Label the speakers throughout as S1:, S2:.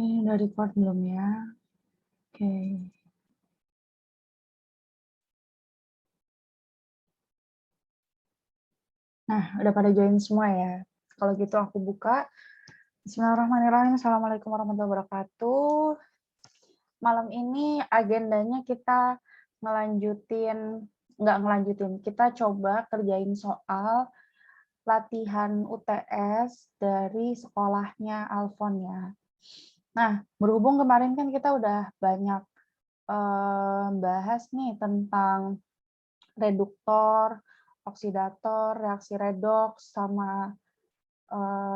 S1: Udah record belum ya? Oke. Nah, udah pada join semua ya. Kalau gitu aku buka. Bismillahirrahmanirrahim. Assalamualaikum warahmatullahi wabarakatuh. Malam ini agendanya kita kita coba kerjain soal latihan UTS dari sekolahnya Alfon ya. Nah, berhubung kemarin kan kita udah banyak bahas nih tentang reduktor, oksidator, reaksi redoks, sama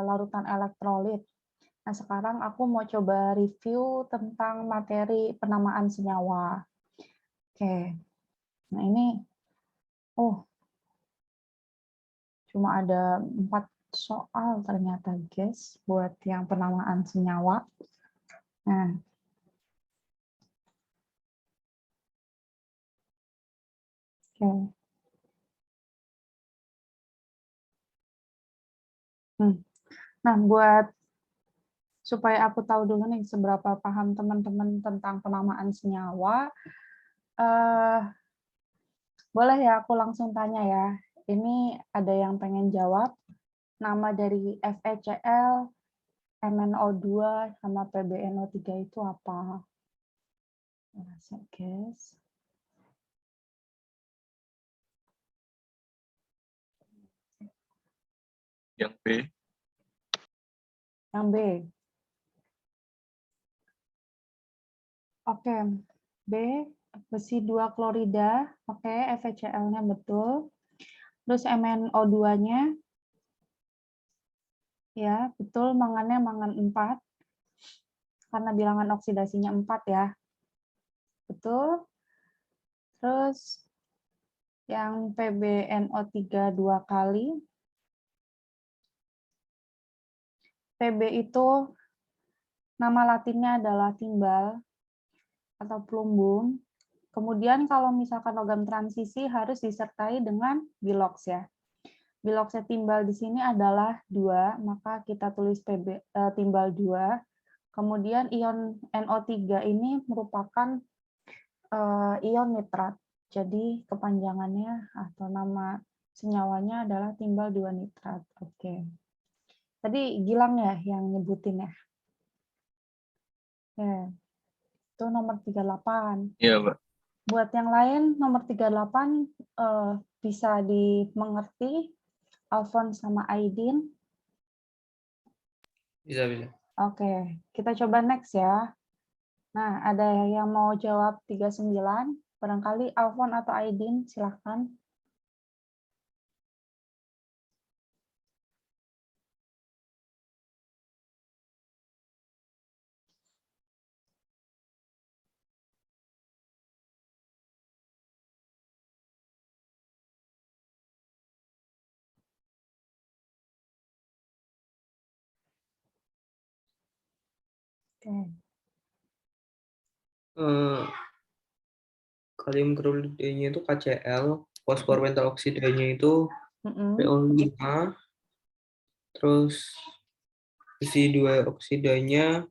S1: larutan elektrolit. Nah, sekarang aku mau coba review tentang materi penamaan senyawa. Oke, nah ini, cuma ada 4 soal ternyata, guys, buat yang penamaan senyawa. Nah, oke. Nah, buat supaya aku tahu dulu nih seberapa paham teman-teman tentang penamaan senyawa, boleh ya aku langsung tanya ya. Ini ada yang pengen jawab. Nama dari FeCl, MnO2, sama PbNO3 itu apa? Guys.
S2: Yang B.
S1: Yang B. Oke, B, besi 2 klorida. Oke, FeCl-nya betul. Terus MnO2-nya, ya betul, mangannya mangan 4. Karena bilangan oksidasinya 4 ya. Betul. Terus yang PbNO3 2 kali. Pb itu nama latinnya adalah timbal atau plumbum. Kemudian kalau misalkan logam transisi harus disertai dengan biloks ya. Biloksnya timbal di sini adalah 2, maka kita tulis timbal 2. Kemudian ion NO3 ini merupakan ion nitrat. Jadi kepanjangannya atau nama senyawanya adalah timbal 2 nitrat. Oke. Tadi Gilang ya yang nyebutin ya. Oke. Itu nomor 38.
S2: Iya, Mbak.
S1: Buat yang lain, nomor 38 bisa dimengerti, Alfon sama Aidin.
S3: Bisa.
S1: Oke, kita coba next ya. Nah, ada yang mau jawab 39? Barangkali Alfon atau Aidin, silahkan. Oke.
S3: Kalium kloridanya itu KCl, fosfor pentaoksidanya itu PO5, terus besi 2 oksidanya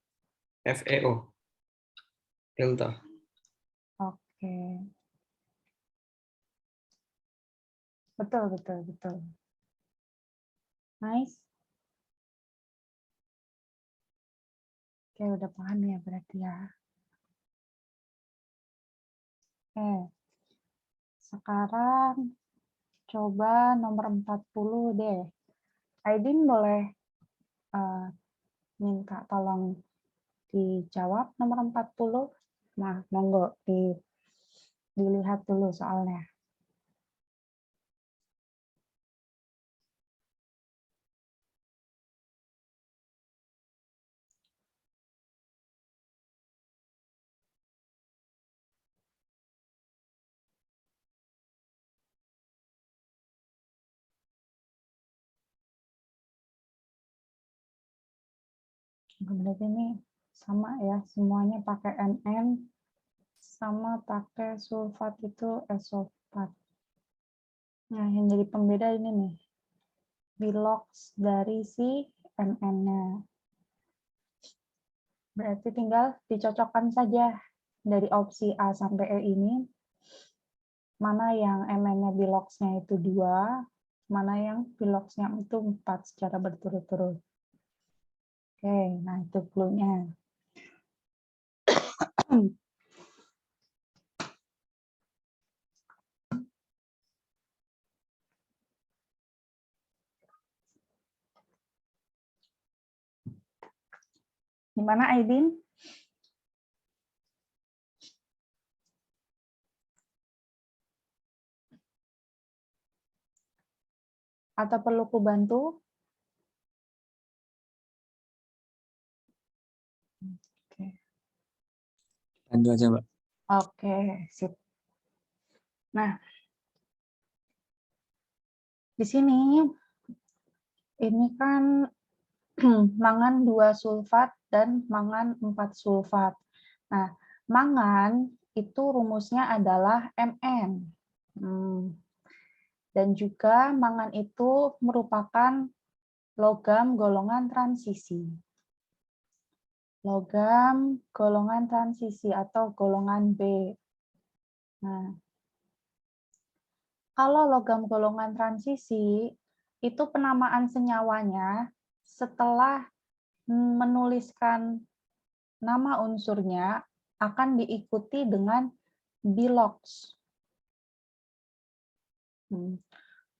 S3: FeO, delta.
S1: Oke. Betul. Nice. Oke, udah paham ya berarti ya. Oke. Sekarang coba nomor 40 deh. Aidin boleh minta tolong dijawab nomor 40. Nah, monggo dilihat dulu soalnya. Berarti ini sama ya, semuanya pakai NN, sama pakai sulfat itu sulfat. Nah, yang jadi pembeda ini nih, biloks dari si NN-nya. Berarti tinggal dicocokkan saja dari opsi A sampai E ini, mana yang MN-nya biloxnya itu 2, mana yang biloxnya itu 4 secara berturut-turut. Oke, nah itu clue-nya. Gimana Aidin? Atau perlu ku bantu? Oke.
S2: Bantu aja, Mbak.
S1: Oke, sip. Nah, di sini ini kan mangan 2 sulfat dan mangan 4 sulfat. Nah, mangan itu rumusnya adalah Mn. Dan juga mangan itu merupakan logam golongan transisi. Logam golongan transisi atau golongan B. Nah, kalau logam golongan transisi, itu penamaan senyawanya setelah menuliskan nama unsurnya akan diikuti dengan bilox.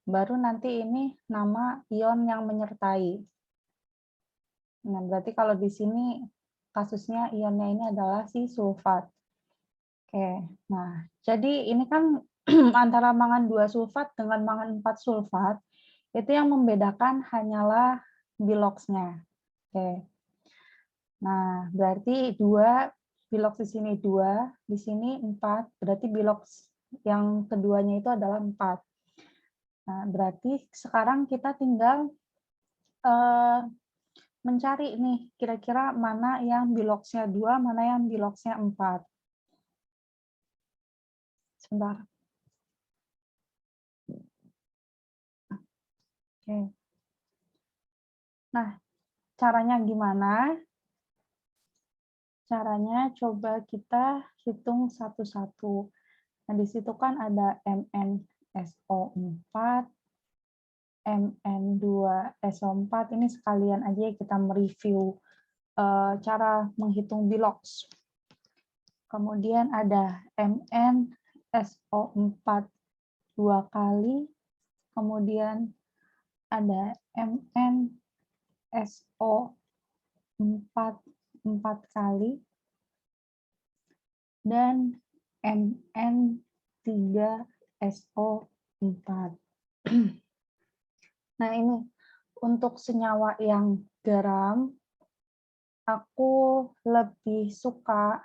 S1: Baru nanti ini nama ion yang menyertai. Nah, berarti kalau di sini kasusnya ionnya ini adalah si sulfat. Oke, nah jadi ini kan antara mangan 2 sulfat dengan mangan 4 sulfat, itu yang membedakan hanyalah biloxnya. Oke. Nah, berarti 2, bilox di sini 2, di sini 4, berarti bilox yang keduanya itu adalah 4. Nah, berarti sekarang kita tinggal mencari nih, kira-kira mana yang biloxnya 2, mana yang biloxnya 4. Sebentar. Oke. Nah, caranya gimana? Caranya coba kita hitung satu-satu. Nah, di situ kan ada MnSO4, Mn2SO4. Ini sekalian aja kita mereview cara menghitung bilox. Kemudian ada MnSO4 2 kali, kemudian ada MnSO4 4 kali, dan Mn3SO4. Nah, ini untuk senyawa yang garam, aku lebih suka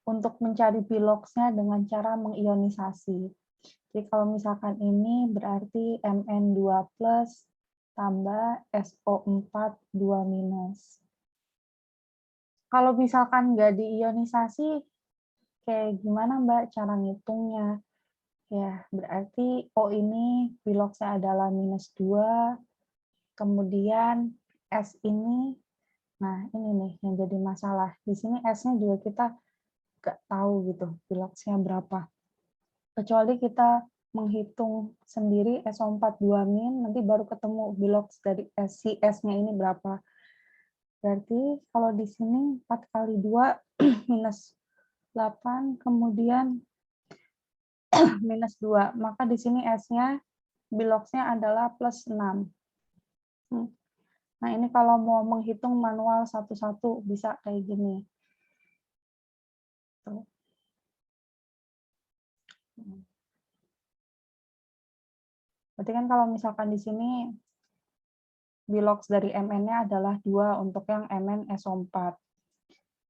S1: untuk mencari biloxnya dengan cara mengionisasi. Jadi kalau misalkan ini berarti Mn2 plus tambah SO4 2 minus. Kalau misalkan nggak diionisasi, kayak gimana Mbak cara ngitungnya? Ya, berarti O ini biloxnya adalah minus 2, kemudian S ini, nah ini nih yang jadi masalah. Di sini S-nya juga kita nggak tahu gitu, biloxnya berapa. Kecuali kita menghitung sendiri SO4 2 min, nanti baru ketemu bilox dari si S-nya ini berapa. Berarti kalau di sini 4 kali 2 minus 8, kemudian minus 2. Maka di sini S-nya, biloxnya adalah plus 6. Nah, ini kalau mau menghitung manual satu-satu, bisa kayak gini. Berarti kan kalau misalkan di sini, bilox dari Mn-nya adalah 2 untuk yang MnSO4.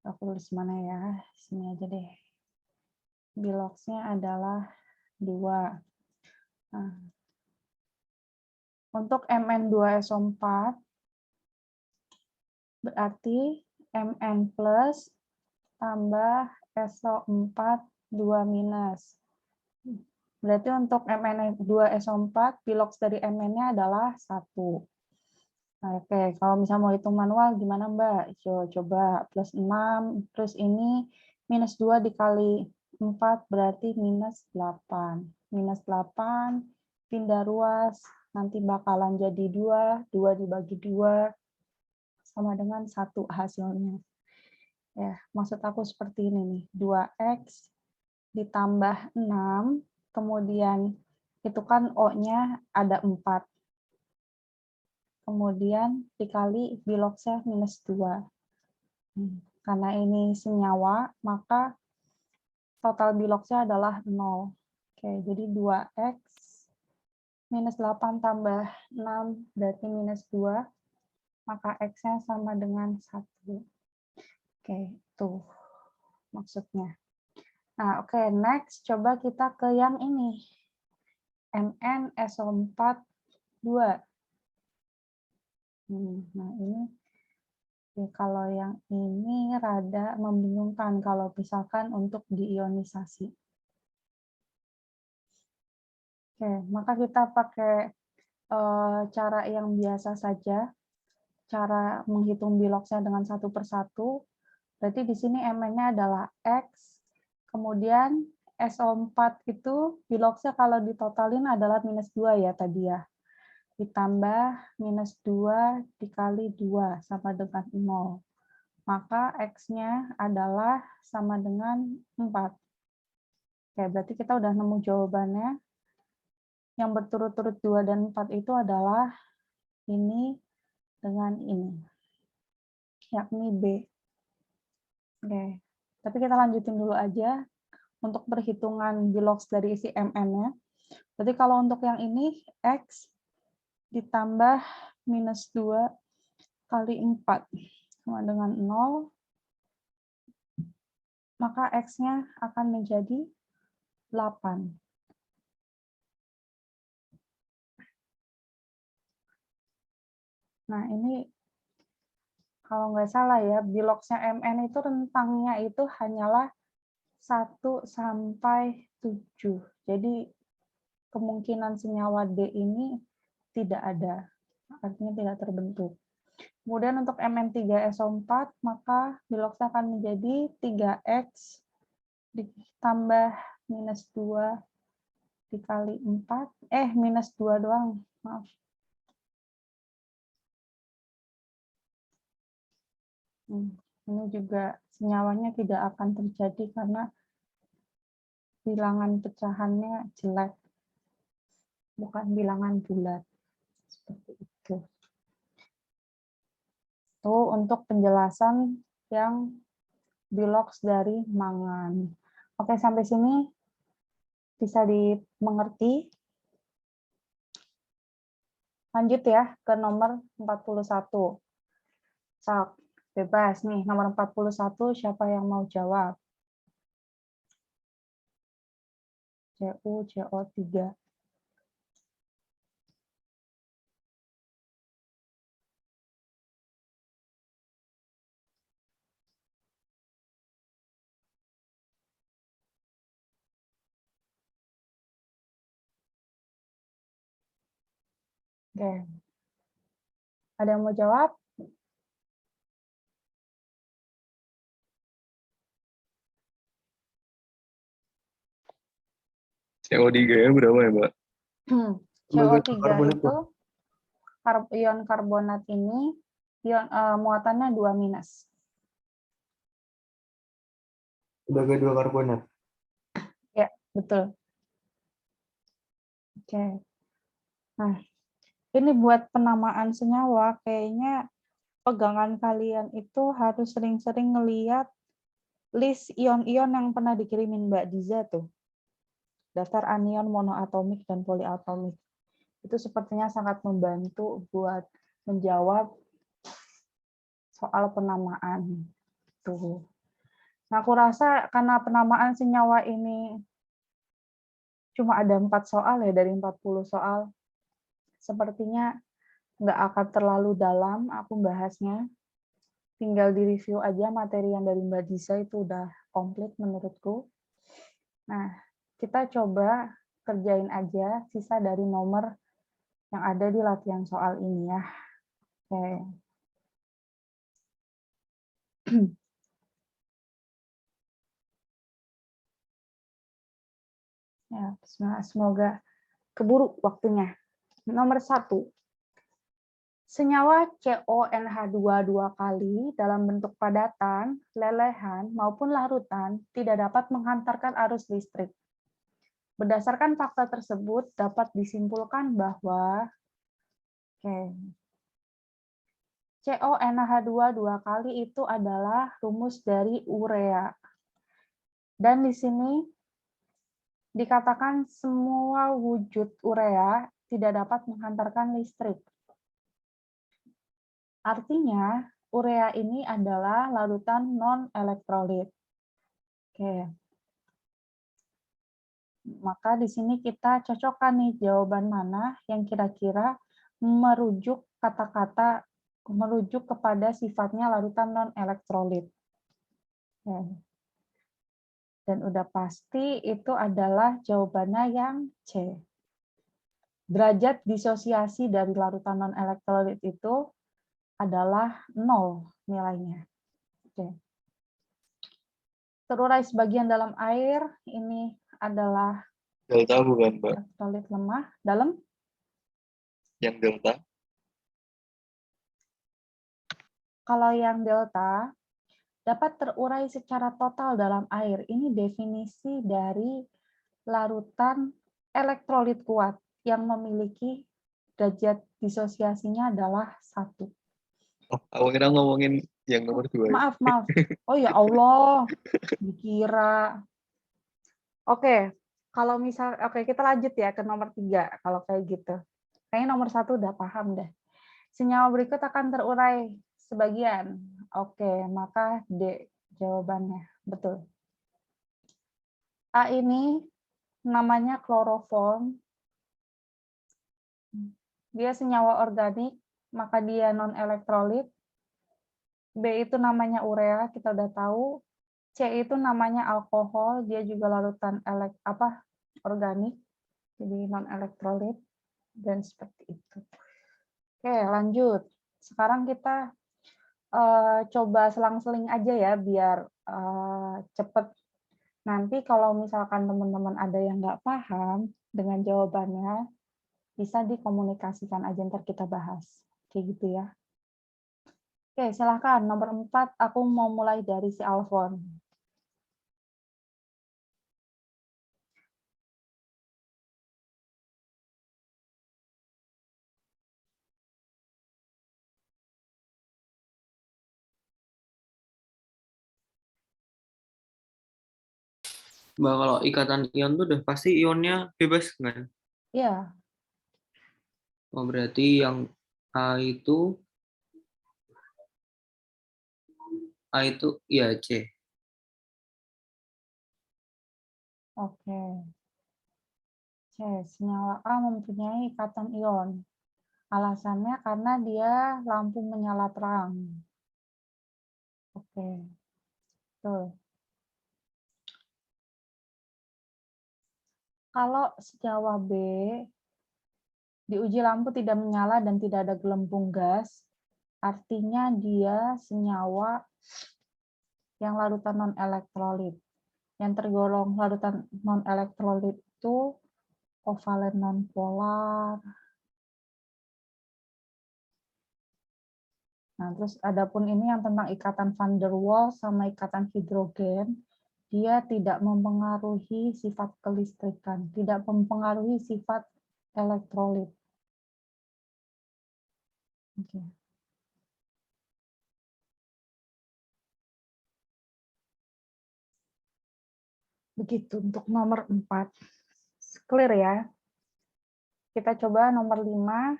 S1: Aku tulis mana ya? Sini aja deh. Biloxnya adalah 2. Nah, untuk Mn2SO4, berarti Mn plus tambah SO4 2 minus. Berarti untuk Mn2SO4, bilox dari Mn-nya adalah 1. Oke, kalau misalnya mau hitung manual gimana Mbak? Coba plus 6, terus ini minus 2 dikali 4 berarti minus 8. Minus 8, pindah ruas, nanti bakalan jadi 2, 2 dibagi 2, sama dengan 1 hasilnya. Ya, maksud aku seperti ini nih, 2x ditambah 6, kemudian itu kan O-nya ada 4. Kemudian dikali biloxnya minus 2. Karena ini senyawa, maka total biloxnya adalah 0. Oke, jadi 2x minus 8 tambah 6 berarti minus 2, maka x-nya sama dengan 1. Oke, itu maksudnya. Nah, oke, next coba kita ke yang ini. Mn SO4 2. Nah, ini kalau yang ini rada membingungkan kalau misalkan untuk diionisasi. Oke, maka kita pakai cara yang biasa saja, cara menghitung biloxnya dengan satu persatu. Berarti di sini Mn-nya adalah X, kemudian SO4 itu biloxnya kalau ditotalin adalah minus 2 ya tadi ya. Ditambah minus 2 dikali 2 sama dengan 0. Maka X-nya adalah sama dengan 4. Oke, berarti kita udah nemu jawabannya. Yang berturut-turut 2 dan 4 itu adalah ini dengan ini, yakni B. Oke, tapi kita lanjutin dulu aja untuk perhitungan bilox dari isi Mn-nya. Berarti kalau untuk yang ini, X ditambah minus 2 kali 4 sama dengan 0, maka X-nya akan menjadi 8. Nah, ini kalau nggak salah ya, biloxnya Mn itu rentangnya itu hanyalah 1 sampai 7. Jadi kemungkinan senyawa D ini tidak ada, artinya tidak terbentuk. Kemudian untuk Mn3SO4, maka biloxnya akan menjadi 3X ditambah minus 2 dikali 4, minus 2 doang, maaf. Ini juga senyawanya tidak akan terjadi karena bilangan pecahannya jelek, bukan bilangan bulat. Seperti itu. Itu untuk penjelasan yang bilox dari mangan. Oke, sampai sini bisa dimengerti. Lanjut ya ke nomor 41. Sok, bebas nih, nomor 41 siapa yang mau jawab? CO3. Oke. Ada yang mau jawab?
S2: CO3-nya berapa ya, Mbak?
S1: CO3
S3: Karbonat,
S1: itu ion karbonat ini muatannya 2 minus.
S3: sebagai 2 karbonat.
S1: Ya, betul. Oke. Nah, ini buat penamaan senyawa, kayaknya pegangan kalian itu harus sering-sering ngeliat list ion-ion yang pernah dikirimin Mbak Diza tuh. Daftar anion monoatomik dan poliatomik. Itu sepertinya sangat membantu buat menjawab soal penamaan. Tuh. Nah, aku rasa karena penamaan senyawa ini cuma ada 4 soal ya dari 40 soal, sepertinya nggak akan terlalu dalam aku bahasnya. Tinggal di-review aja materi yang dari Mbak Disa itu udah komplit menurutku. Nah, kita coba kerjain aja sisa dari nomor yang ada di latihan soal ini ya. Oke. Ya, semoga keburu waktunya. Nomor 1. Senyawa CONH2 dua kali dalam bentuk padatan, lelehan, maupun larutan tidak dapat menghantarkan arus listrik. Berdasarkan fakta tersebut, dapat disimpulkan bahwa CONH2 dua kali itu adalah rumus dari urea. Dan di sini dikatakan semua wujud urea tidak dapat menghantarkan listrik. Artinya, urea ini adalah larutan non-elektrolit. Oke. Maka di sini kita cocokkan nih jawaban mana yang kira-kira merujuk kepada sifatnya larutan non-elektrolit. Dan udah pasti itu adalah jawabannya yang C. Derajat disosiasi dari larutan non-elektrolit itu adalah 0 nilainya. Oke. Terurai sebagian dalam air, ini adalah
S2: Delta bukan, Mbak?
S1: elektrolit lemah. Dalam?
S2: Yang delta?
S1: Kalau yang delta, dapat terurai secara total dalam air. Ini definisi dari larutan elektrolit kuat yang memiliki derajat disosiasinya adalah 1.
S2: Oh, aku kira ngomongin yang nomor 2.
S1: Maaf. Oh ya Allah, dikira. Oke, kita lanjut ya ke nomor 3 kalau kayak gitu. Kayaknya nomor 1 udah paham deh. Senyawa berikut akan terurai sebagian. Oke, maka D jawabannya. Betul. A ini namanya kloroform. Dia senyawa organik, maka dia non-elektrolit. B itu namanya urea, kita udah tahu. C itu namanya alkohol, dia juga larutan organik, jadi non-elektrolit, dan seperti itu. Oke, lanjut. Sekarang kita coba selang-seling aja ya, biar cepet. Nanti kalau misalkan teman-teman ada yang nggak paham dengan jawabannya, bisa dikomunikasikan aja, ntar kita bahas. Kayak gitu ya. Oke, silahkan. Nomor 4, aku mau mulai dari si Alfon.
S4: Mbak, kalau ikatan ion tuh udah pasti ionnya bebas kan?
S1: Iya,
S4: Oh, berarti yang A itu ya C.
S1: oke. C, senyawa A mempunyai ikatan ion. Alasannya karena dia lampu menyala terang. Oke, tuh. Kalau senyawa B diuji lampu tidak menyala dan tidak ada gelembung gas, artinya dia senyawa yang larutan non-elektrolit. Yang tergolong larutan non-elektrolit itu kovalen nonpolar. Nah, terus adapun ini yang tentang ikatan van der Waals sama ikatan hidrogen, dia tidak mempengaruhi sifat kelistrikan, tidak mempengaruhi sifat elektrolit. Oke. Begitu untuk nomor 4. Clear ya? Kita coba nomor 5.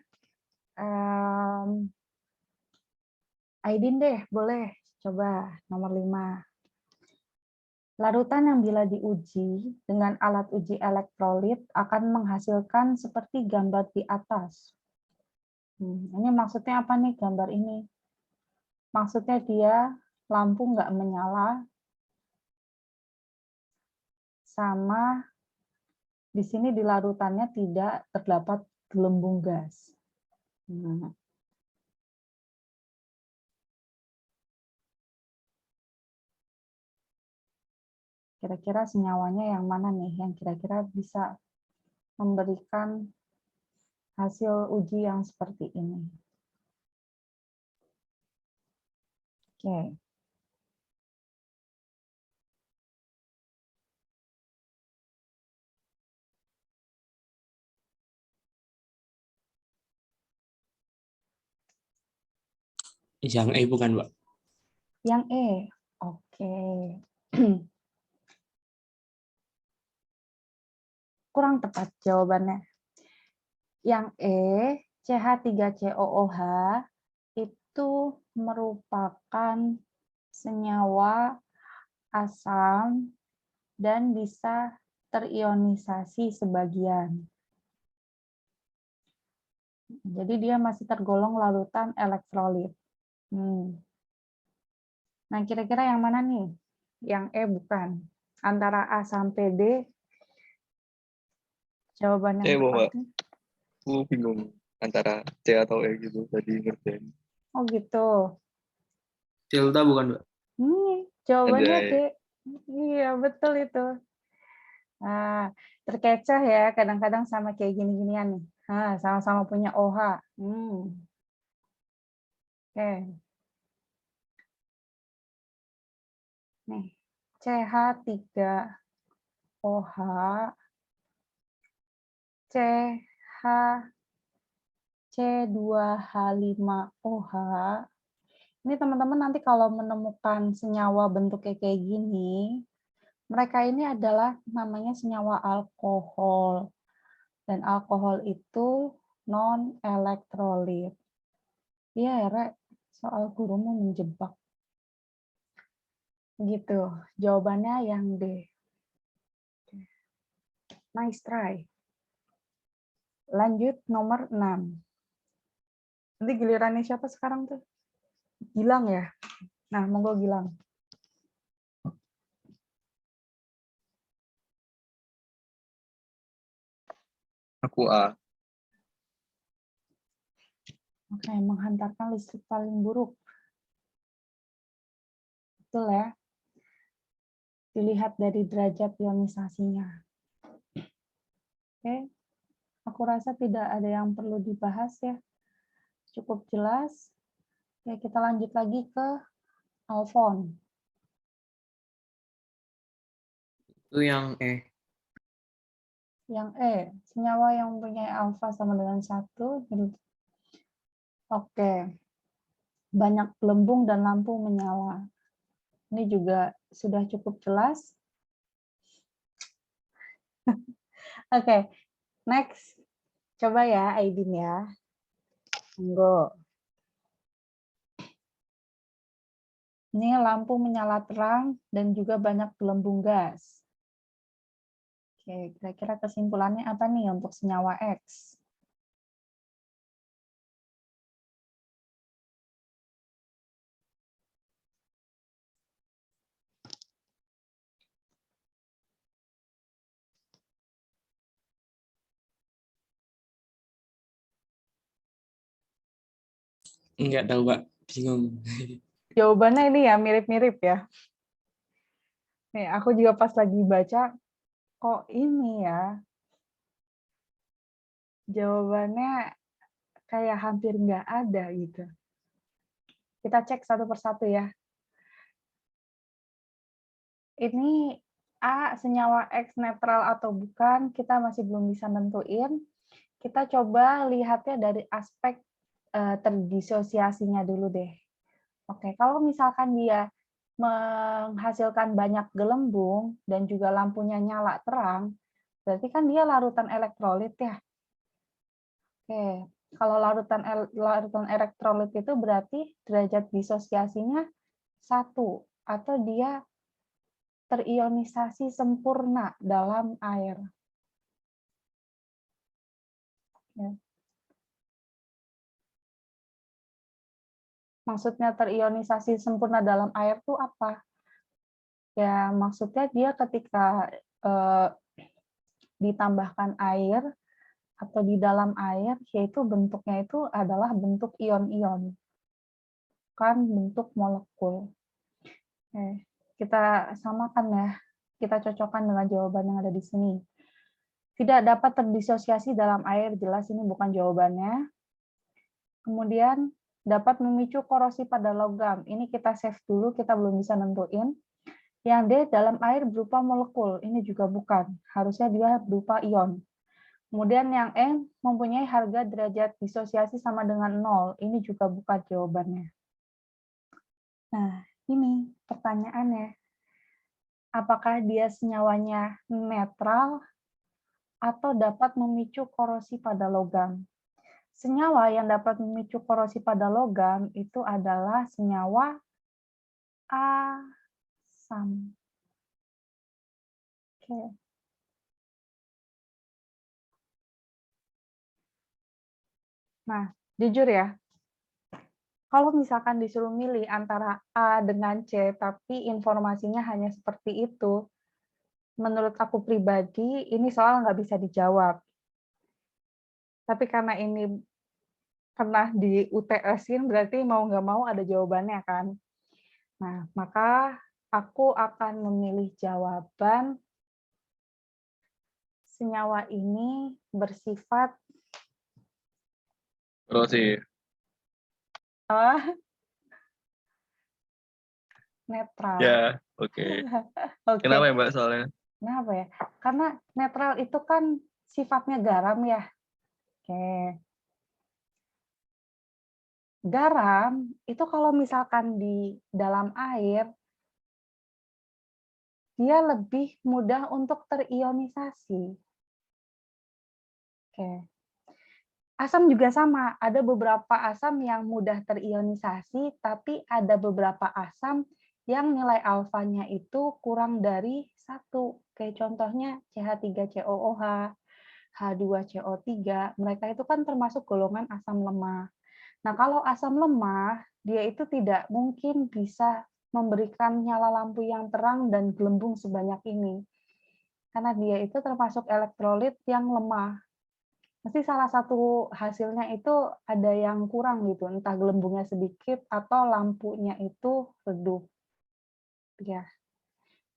S1: Aidin deh, boleh coba nomor 5. Larutan yang bila diuji dengan alat uji elektrolit akan menghasilkan seperti gambar di atas. Ini maksudnya apa nih gambar ini? Maksudnya dia lampu nggak menyala, sama di sini di larutannya tidak terdapat gelembung gas. Kira-kira senyawanya yang mana nih yang kira-kira bisa memberikan hasil uji yang seperti ini? Oke.
S5: Yang E bukan, Mbak?
S1: Yang E. Oke. Kurang tepat jawabannya. Yang E, CH3COOH itu merupakan senyawa asam dan bisa terionisasi sebagian. Jadi dia masih tergolong larutan elektrolit. Nah, kira-kira yang mana nih? Yang E bukan. Antara A sampai D, jawaban yang
S2: Bu, Mbak.
S1: tepatnya.
S2: Aku bingung antara C atau E gitu tadi ngerjain.
S1: Oh gitu.
S4: Delta bukan, Mbak?
S1: Jawabannya D.
S2: Anjay.
S1: Iya, betul itu. Nah, terkecoh ya kadang-kadang sama kayak gini-ginian nih. Nah, sama-sama punya OH. Oke. Nih, CH3OH, CH, C2H5OH. Ini teman-teman nanti kalau menemukan senyawa bentuknya kayak gini, mereka ini adalah namanya senyawa alkohol. Dan alkohol itu non-elektrolit. Iya, Rek. Soal gurumu menjebak. Gitu. Jawabannya yang D. Nice try. Lanjut nomor 6. Nanti gilirannya siapa sekarang tuh? Gilang ya? Nah, monggo Gilang.
S2: Aku A.
S1: Oke, menghantarkan listrik paling buruk. Betul ya? Dilihat dari derajat ionisasinya. Oke, aku rasa tidak ada yang perlu dibahas ya. Cukup jelas. Ya, kita lanjut lagi ke Alfon.
S4: Itu yang E.
S1: Yang E, senyawa yang mempunyai alfa sama dengan 1. Oke. Banyak gelembung dan lampu menyala. Ini juga sudah cukup jelas. Oke, next. Coba ya, Aidin ya. Monggo. Ini lampu menyala terang dan juga banyak gelembung gas. Oke, kira-kira kesimpulannya apa nih untuk senyawa X?
S5: Enggak tahu, Mbak. Bingung.
S1: Jawabannya ini ya mirip-mirip ya. Nih, aku juga pas lagi baca, kok ini ya, jawabannya kayak hampir nggak ada gitu. Kita cek satu persatu ya. Ini A senyawa X netral atau bukan, kita masih belum bisa nentuin. Kita coba lihatnya dari aspek terdisosiasinya dulu deh. Oke, kalau misalkan dia menghasilkan banyak gelembung dan juga lampunya nyala terang, berarti kan dia larutan elektrolit ya. Oke, kalau larutan elektrolit itu berarti derajat disosiasinya 1 atau dia terionisasi sempurna dalam air. Ya. Maksudnya terionisasi sempurna dalam air itu apa? Ya, maksudnya dia ketika ditambahkan air atau di dalam air, yaitu bentuknya itu adalah bentuk ion-ion, kan bentuk molekul. Oke, kita samakan ya. kita cocokkan dengan jawaban yang ada di sini. Tidak dapat terdisosiasi dalam air, jelas ini bukan jawabannya. Kemudian dapat memicu korosi pada logam. Ini kita save dulu, kita belum bisa nentuin. Yang D dalam air berupa molekul. Ini juga bukan. Harusnya dia berupa ion. Kemudian yang E mempunyai harga derajat disosiasi sama dengan 0. Ini juga bukan jawabannya. Nah, ini pertanyaannya. Apakah dia senyawanya netral atau dapat memicu korosi pada logam? Senyawa yang dapat memicu korosi pada logam itu adalah senyawa asam. Oke. Nah, jujur ya, kalau misalkan disuruh milih antara A dengan C, tapi informasinya hanya seperti itu, menurut aku pribadi, ini soal nggak bisa dijawab. Tapi karena ini pernah di UTS-in, berarti mau nggak mau ada jawabannya kan. Nah, maka aku akan memilih jawaban senyawa ini bersifat
S2: Korosif.
S1: netral.
S2: Ya, oke.
S1: Oke.
S2: Kenapa ya Mbak soalnya?
S1: Kenapa ya? Karena netral itu kan sifatnya garam ya. Oke. Garam itu kalau misalkan di dalam air, dia lebih mudah untuk terionisasi. Oke. Asam juga sama, ada beberapa asam yang mudah terionisasi, tapi ada beberapa asam yang nilai alfanya itu kurang dari 1. Kayak contohnya CH3COOH, H2CO3, mereka itu kan termasuk golongan asam lemah. Nah, kalau asam lemah, dia itu tidak mungkin bisa memberikan nyala lampu yang terang dan gelembung sebanyak ini. Karena dia itu termasuk elektrolit yang lemah. Mesti salah satu hasilnya itu ada yang kurang gitu, entah gelembungnya sedikit atau lampunya itu redup. Ya.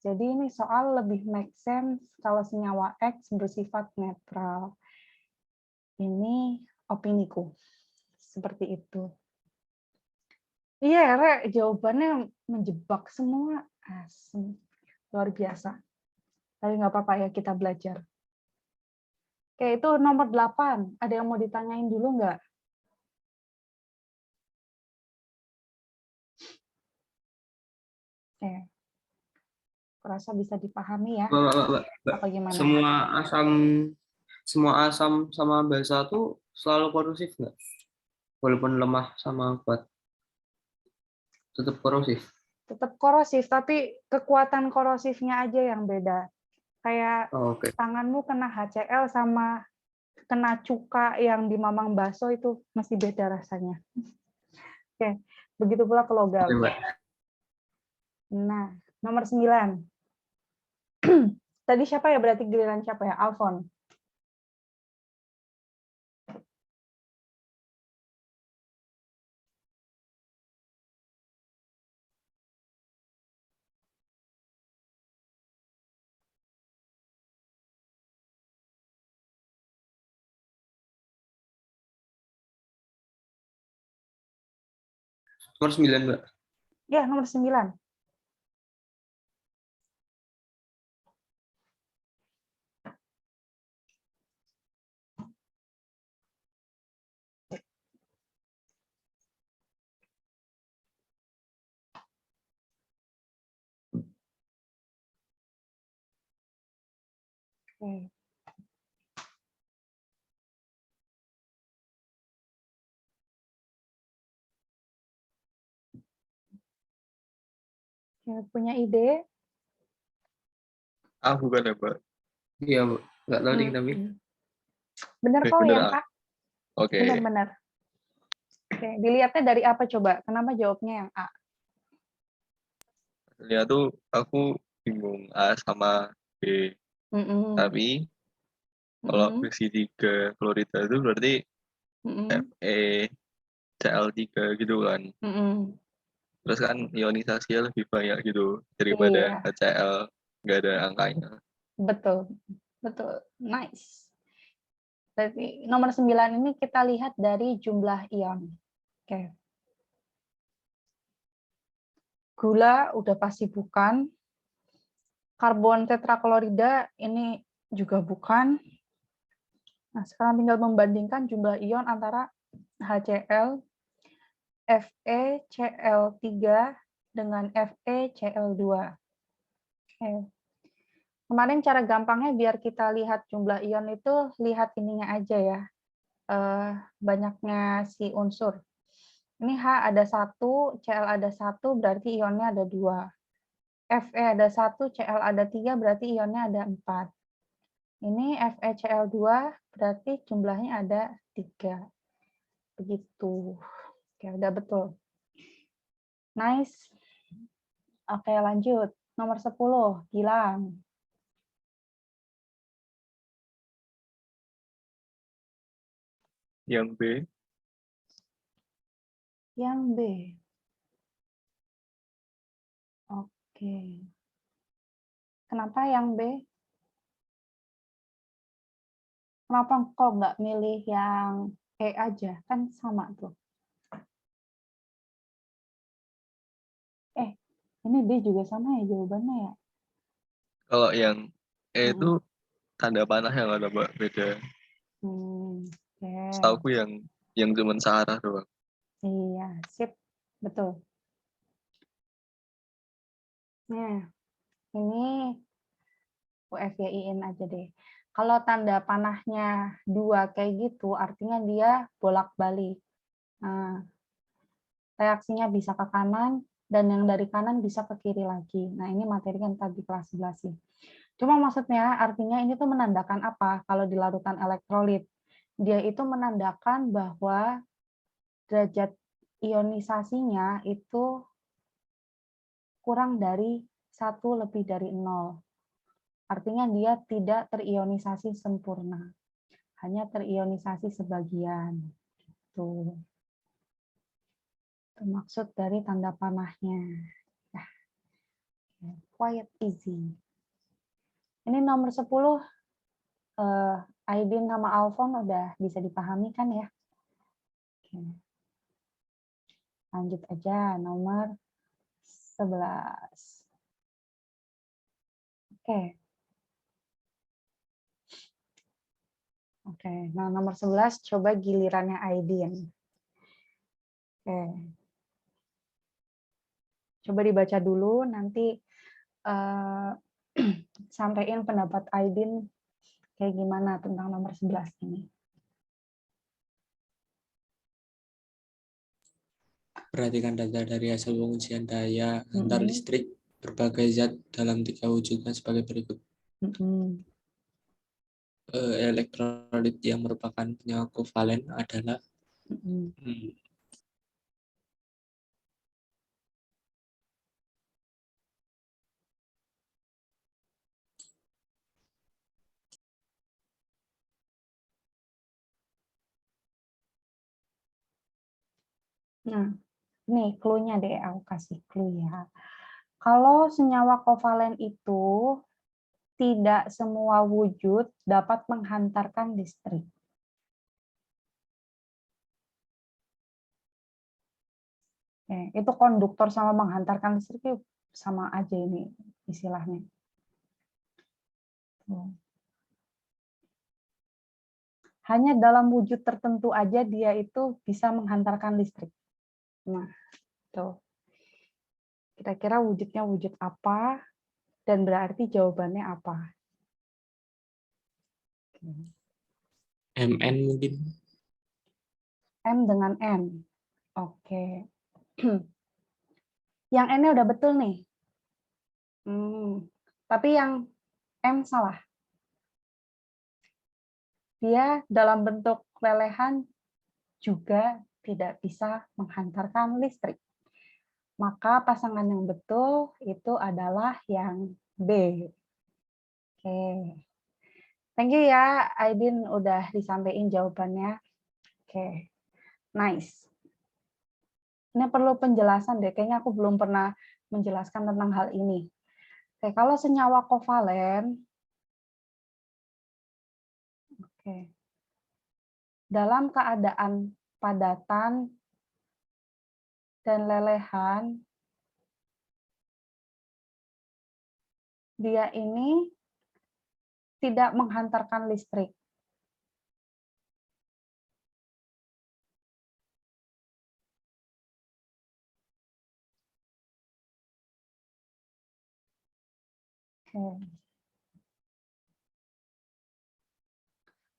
S1: Jadi ini soal lebih make sense kalau senyawa X bersifat netral. Ini opiniku. Seperti itu. Iya, Rek, jawabannya menjebak semua. Asem. Luar biasa. Tapi nggak apa-apa ya, kita belajar. Oke, itu nomor 8. Ada yang mau ditanyain dulu nggak? Oke. Kurasa bisa dipahami ya.
S4: Mbak.
S1: Apa gimana?
S4: Semua asam sama basa tuh selalu korosif nggak? Walaupun lemah sama kuat, tetap korosif.
S1: Tetap korosif, tapi kekuatan korosifnya aja yang beda. Kayak
S4: Oke.
S1: tanganmu kena HCl sama kena cuka yang di mamang bakso itu masih beda rasanya. Oke, begitu pula ke logam.
S4: Oke, Mbak.
S1: Nah, nomor 9. Tadi siapa ya, berarti giliran siapa ya? Alfon.
S4: Nomor 9, Mbak.
S1: Ya, nomor 9. Oke. Punya ide?
S2: Bukan ya Mbak.
S4: Iya, Mbak. Nggak tahu ding tapi.
S1: Benar
S2: Oke,
S1: kok
S2: bener,
S1: yang A.
S2: Oke.
S1: Benar-benar. Oke, dilihatnya dari apa coba? Kenapa jawabnya yang A?
S2: Lihat tuh aku bingung A sama B. Tapi kalau friksi 3 klorida itu berarti FeCl3 gitu kan. Terus kan ionisasinya lebih banyak gitu daripada
S1: Iya.
S2: HCl nggak ada angkanya.
S1: Betul, betul. Nice. Berarti nomor 9 ini kita lihat dari jumlah ion. Oke. Gula udah pasti bukan. Karbon tetraklorida ini juga bukan. Nah, sekarang tinggal membandingkan jumlah ion antara HCl, FeCl3 dengan FeCl2. Oke. Kemarin cara gampangnya biar kita lihat jumlah ion itu, lihat ininya aja ya, banyaknya si unsur. Ini H ada 1, Cl ada 1, berarti ionnya ada 2. Fe ada 1, Cl ada 3, berarti ionnya ada 4. Ini FeCl2, berarti jumlahnya ada 3. Begitu. Oke, udah betul. Nice. Oke, lanjut. Nomor 10, Gilang.
S2: Yang B,
S1: Yang B. Oke. Kenapa yang B? Kenapa kok nggak milih yang E aja? Kan sama tuh. Ini D juga sama ya jawabannya ya?
S2: kalau yang E
S1: Mm-mm.
S2: itu tanda panah yang ada beda.
S1: Oke.
S2: Setauku yang cuma searah doang.
S1: Iya, sip. Betul. Nah, ini UFYI-in aja deh. Kalau tanda panahnya 2 kayak gitu, artinya dia bolak-balik. Nah, reaksinya bisa ke kanan, dan yang dari kanan bisa ke kiri lagi. Nah, ini materi yang tadi kelas 11 sih. Cuma maksudnya, artinya ini tuh menandakan apa? Kalau di larutan elektrolit, dia itu menandakan bahwa derajat ionisasinya itu kurang dari 1 lebih dari 0. Artinya dia tidak terionisasi sempurna. Hanya terionisasi sebagian. Gitu. Itu maksud dari tanda panahnya. Nah, quite easy. Ini nomor 10, Aidin sama Alfon udah bisa dipahami kan ya? Oke. Lanjut aja, nomor 11. Oke. Oke, nah nomor 11 coba gilirannya Aidin. Oke. Coba dibaca dulu, nanti sampaikan pendapat Aidin kayak gimana tentang nomor 11 ini.
S5: Perhatikan data dari hasil pengujian daya antar listrik berbagai zat dalam 3 wujudan sebagai berikut. Elektrolit yang merupakan penyawa kovalen adalah
S1: Nah, nih clue-nya deh, aku kasih clue ya. Kalau senyawa kovalen itu tidak semua wujud dapat menghantarkan listrik. Itu konduktor sama menghantarkan listrik itu sama aja ini istilahnya. Hanya dalam wujud tertentu aja dia itu bisa menghantarkan listrik. Nah, tuh. Kira-kira wujudnya wujud apa dan berarti jawabannya apa?
S5: MN mungkin.
S1: M dengan N. Oke. Yang N-nya udah betul nih. Tapi yang M salah. Dia dalam bentuk lelehan juga tidak bisa menghantarkan listrik. Maka pasangan yang betul itu adalah yang B. Oke. Thank you ya, Aidin udah disampaikan jawabannya. Oke. Nice. Ini perlu penjelasan deh, kayaknya aku belum pernah menjelaskan tentang hal ini. Oke, kalau senyawa kovalen, dalam keadaan padatan dan lelehan, dia ini tidak menghantarkan listrik.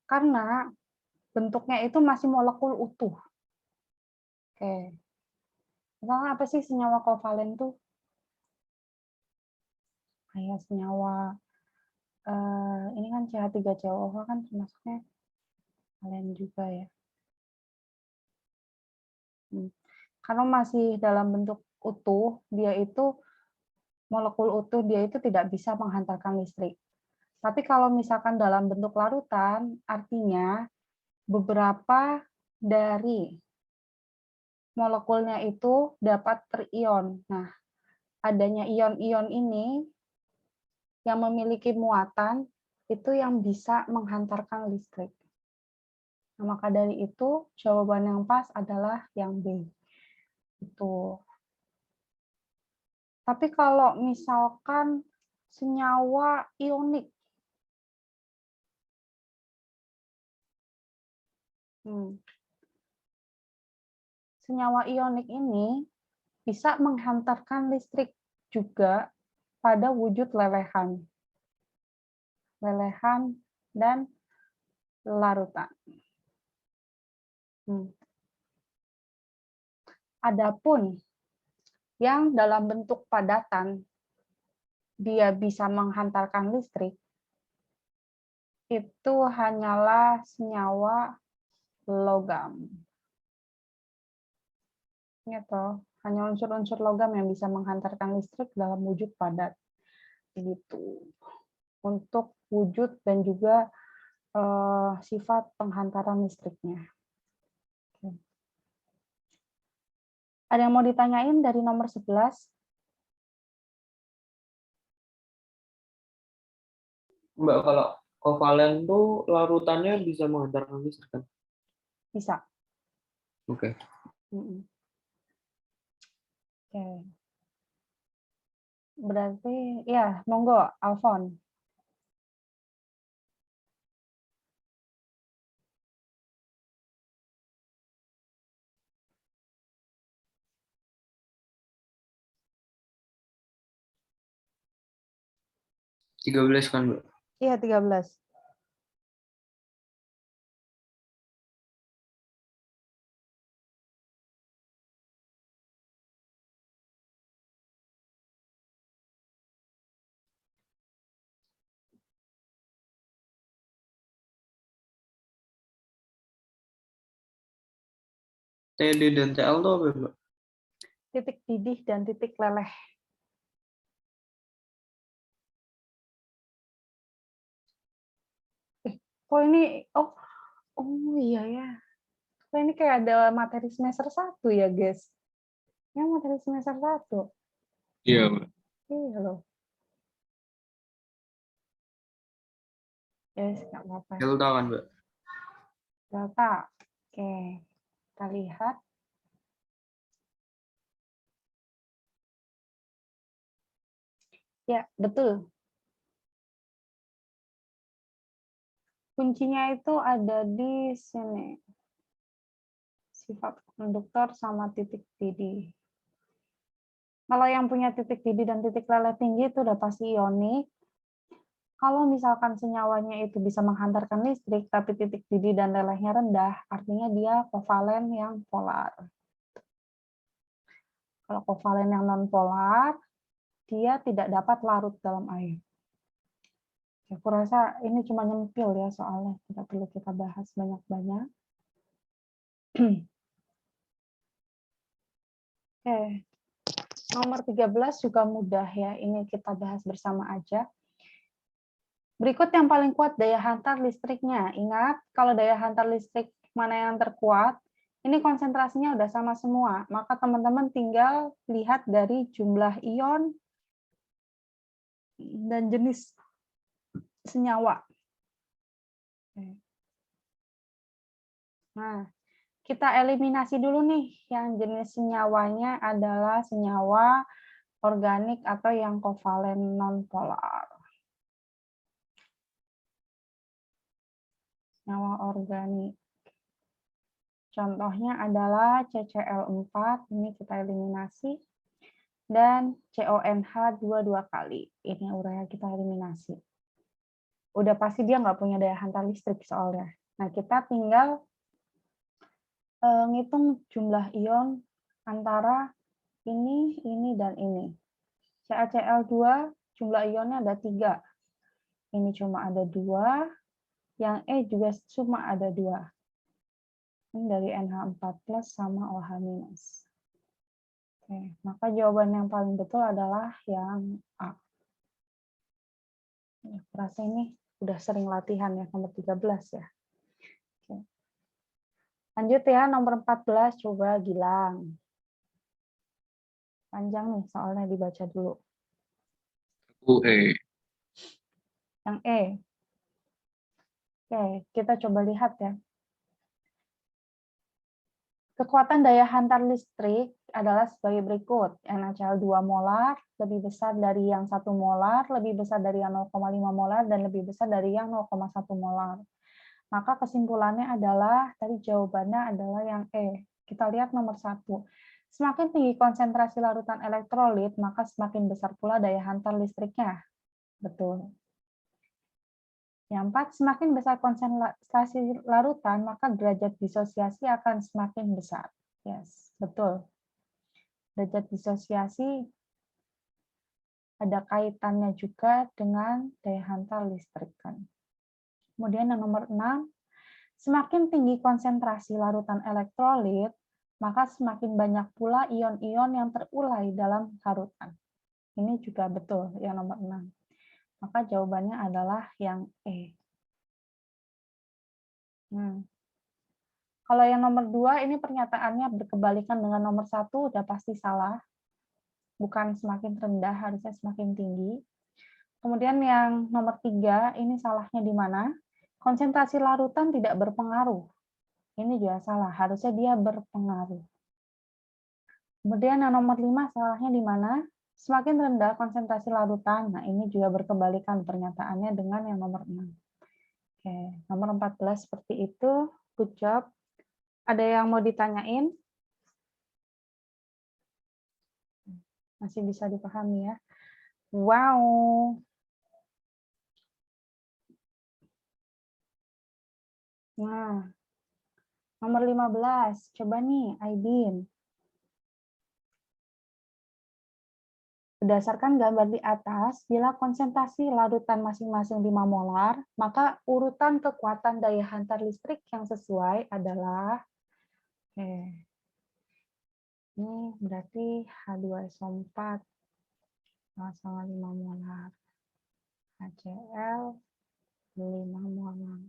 S1: Karena bentuknya itu masih molekul utuh. Oke. Misalnya apa sih senyawa kovalen tuh? Kayak senyawa ini kan CH3COOH kan termasuknya kovalen juga ya. Kalau masih dalam bentuk utuh, dia itu molekul utuh dia itu tidak bisa menghantarkan listrik. Tapi kalau misalkan dalam bentuk larutan, artinya beberapa dari molekulnya itu dapat terion. Nah, adanya ion-ion ini yang memiliki muatan itu yang bisa menghantarkan listrik. Nah, maka dari itu jawaban yang pas adalah yang B. Itu. Tapi kalau misalkan senyawa ionik, senyawa ionik ini bisa menghantarkan listrik juga pada wujud lelehan. Lelehan dan larutan. Adapun yang dalam bentuk padatan dia bisa menghantarkan listrik, itu hanyalah senyawa logam. Gitu. Hanya unsur-unsur logam yang bisa menghantarkan listrik dalam wujud padat. Gitu. Untuk wujud dan juga sifat penghantaran listriknya. Oke. Ada yang mau ditanyain dari nomor 11?
S4: Mbak, kalau kovalen tuh larutannya bisa menghantarkan listrik kan?
S1: Bisa.
S4: Oke.
S1: Oke. Berarti, ya, monggo, Alfon.
S4: Tiga 13 kan, Mbak?
S1: Iya, 13.
S4: TD dan TL tuh apa, Mbak?
S1: Titik didih dan titik leleh. Kok ini, oh iya ya. Kok ini kayak ada materi semester 1 ya, guys? Ini materi semester 1.
S2: Iya, Mbak.
S1: Iya loh. Yes, nggak apa-apa.
S4: Delta kan, Mbak?
S1: Delta. Oke, kita lihat. Ya, betul. Kuncinya itu ada di sini. Sifat konduktor sama titik didih. Kalau yang punya titik didih dan titik leleh tinggi itu udah pasti ionik. Kalau misalkan senyawanya itu bisa menghantarkan listrik, tapi titik didih dan lelehnya rendah, artinya dia kovalen yang polar. Kalau kovalen yang non-polar, dia tidak dapat larut dalam air. Aku rasa ini cuma nyempil ya soalnya, tidak perlu kita bahas banyak-banyak. Oke. Nomor 13 juga mudah ya, ini kita bahas bersama aja. Berikut yang paling kuat daya hantar listriknya. Ingat, kalau daya hantar listrik mana yang terkuat, ini konsentrasinya udah sama semua. Maka teman-teman tinggal lihat dari jumlah ion dan jenis senyawa. Nah, kita eliminasi dulu nih yang jenis senyawanya adalah senyawa organik atau yang kovalen nonpolar. Senyawa organik. Contohnya adalah CCl4, ini kita eliminasi, dan CONH2 dua kali. Ini urea kita eliminasi. Udah pasti dia nggak punya daya hantar listrik soalnya. Nah, kita tinggal ngitung jumlah ion antara ini, dan ini. CaCl2 jumlah ionnya ada 3. Ini cuma ada 2. Yang E juga cuma ada 2. Ini dari NH4+ sama OH-. Oke, maka jawaban yang paling betul adalah yang A. Rasa ini udah sering latihan ya, nomor 13 ya. Oke. Lanjut ya, nomor 14, coba Gilang. Panjang nih, soalnya dibaca dulu.
S2: Aku
S1: Yang E. Oke, kita coba lihat ya. Kekuatan daya hantar listrik adalah sebagai berikut. NaCl2 molar lebih besar dari yang 1 molar, lebih besar dari yang 0,5 molar, dan lebih besar dari yang 0,1 molar. Maka kesimpulannya adalah, tadi jawabannya adalah yang E. Kita lihat nomor 1. Semakin tinggi konsentrasi larutan elektrolit, maka semakin besar pula daya hantar listriknya. Betul. Yang 4, semakin besar konsentrasi larutan, maka derajat disosiasi akan semakin besar. Yes, betul. Derajat disosiasi ada kaitannya juga dengan daya hantar listrik. Kemudian yang nomor 6, semakin tinggi konsentrasi larutan elektrolit, maka semakin banyak pula ion-ion yang terulai dalam larutan. Ini juga betul, yang nomor 6. Maka jawabannya adalah yang E. Kalau yang nomor 2, ini pernyataannya berkebalikan dengan nomor 1, udah pasti salah. Bukan semakin rendah, harusnya semakin tinggi. Kemudian yang nomor 3, ini salahnya di mana? Konsentrasi larutan tidak berpengaruh. Ini juga salah, harusnya dia berpengaruh. Kemudian yang nomor 5, salahnya di mana? Semakin rendah konsentrasi larutan. Nah, ini juga berkebalikan pernyataannya dengan yang nomor 6. Oke, nomor 14 seperti itu. Good job. Ada yang mau ditanyain? Masih bisa dipahami ya? Wow. Nah, nomor 15. Coba nih, Aidin. Berdasarkan gambar di atas, bila konsentrasi larutan masing-masing 5 molar, maka urutan kekuatan daya hantar listrik yang sesuai adalah, ini berarti H2SO4 sama 5 molar, HCl 5 molar,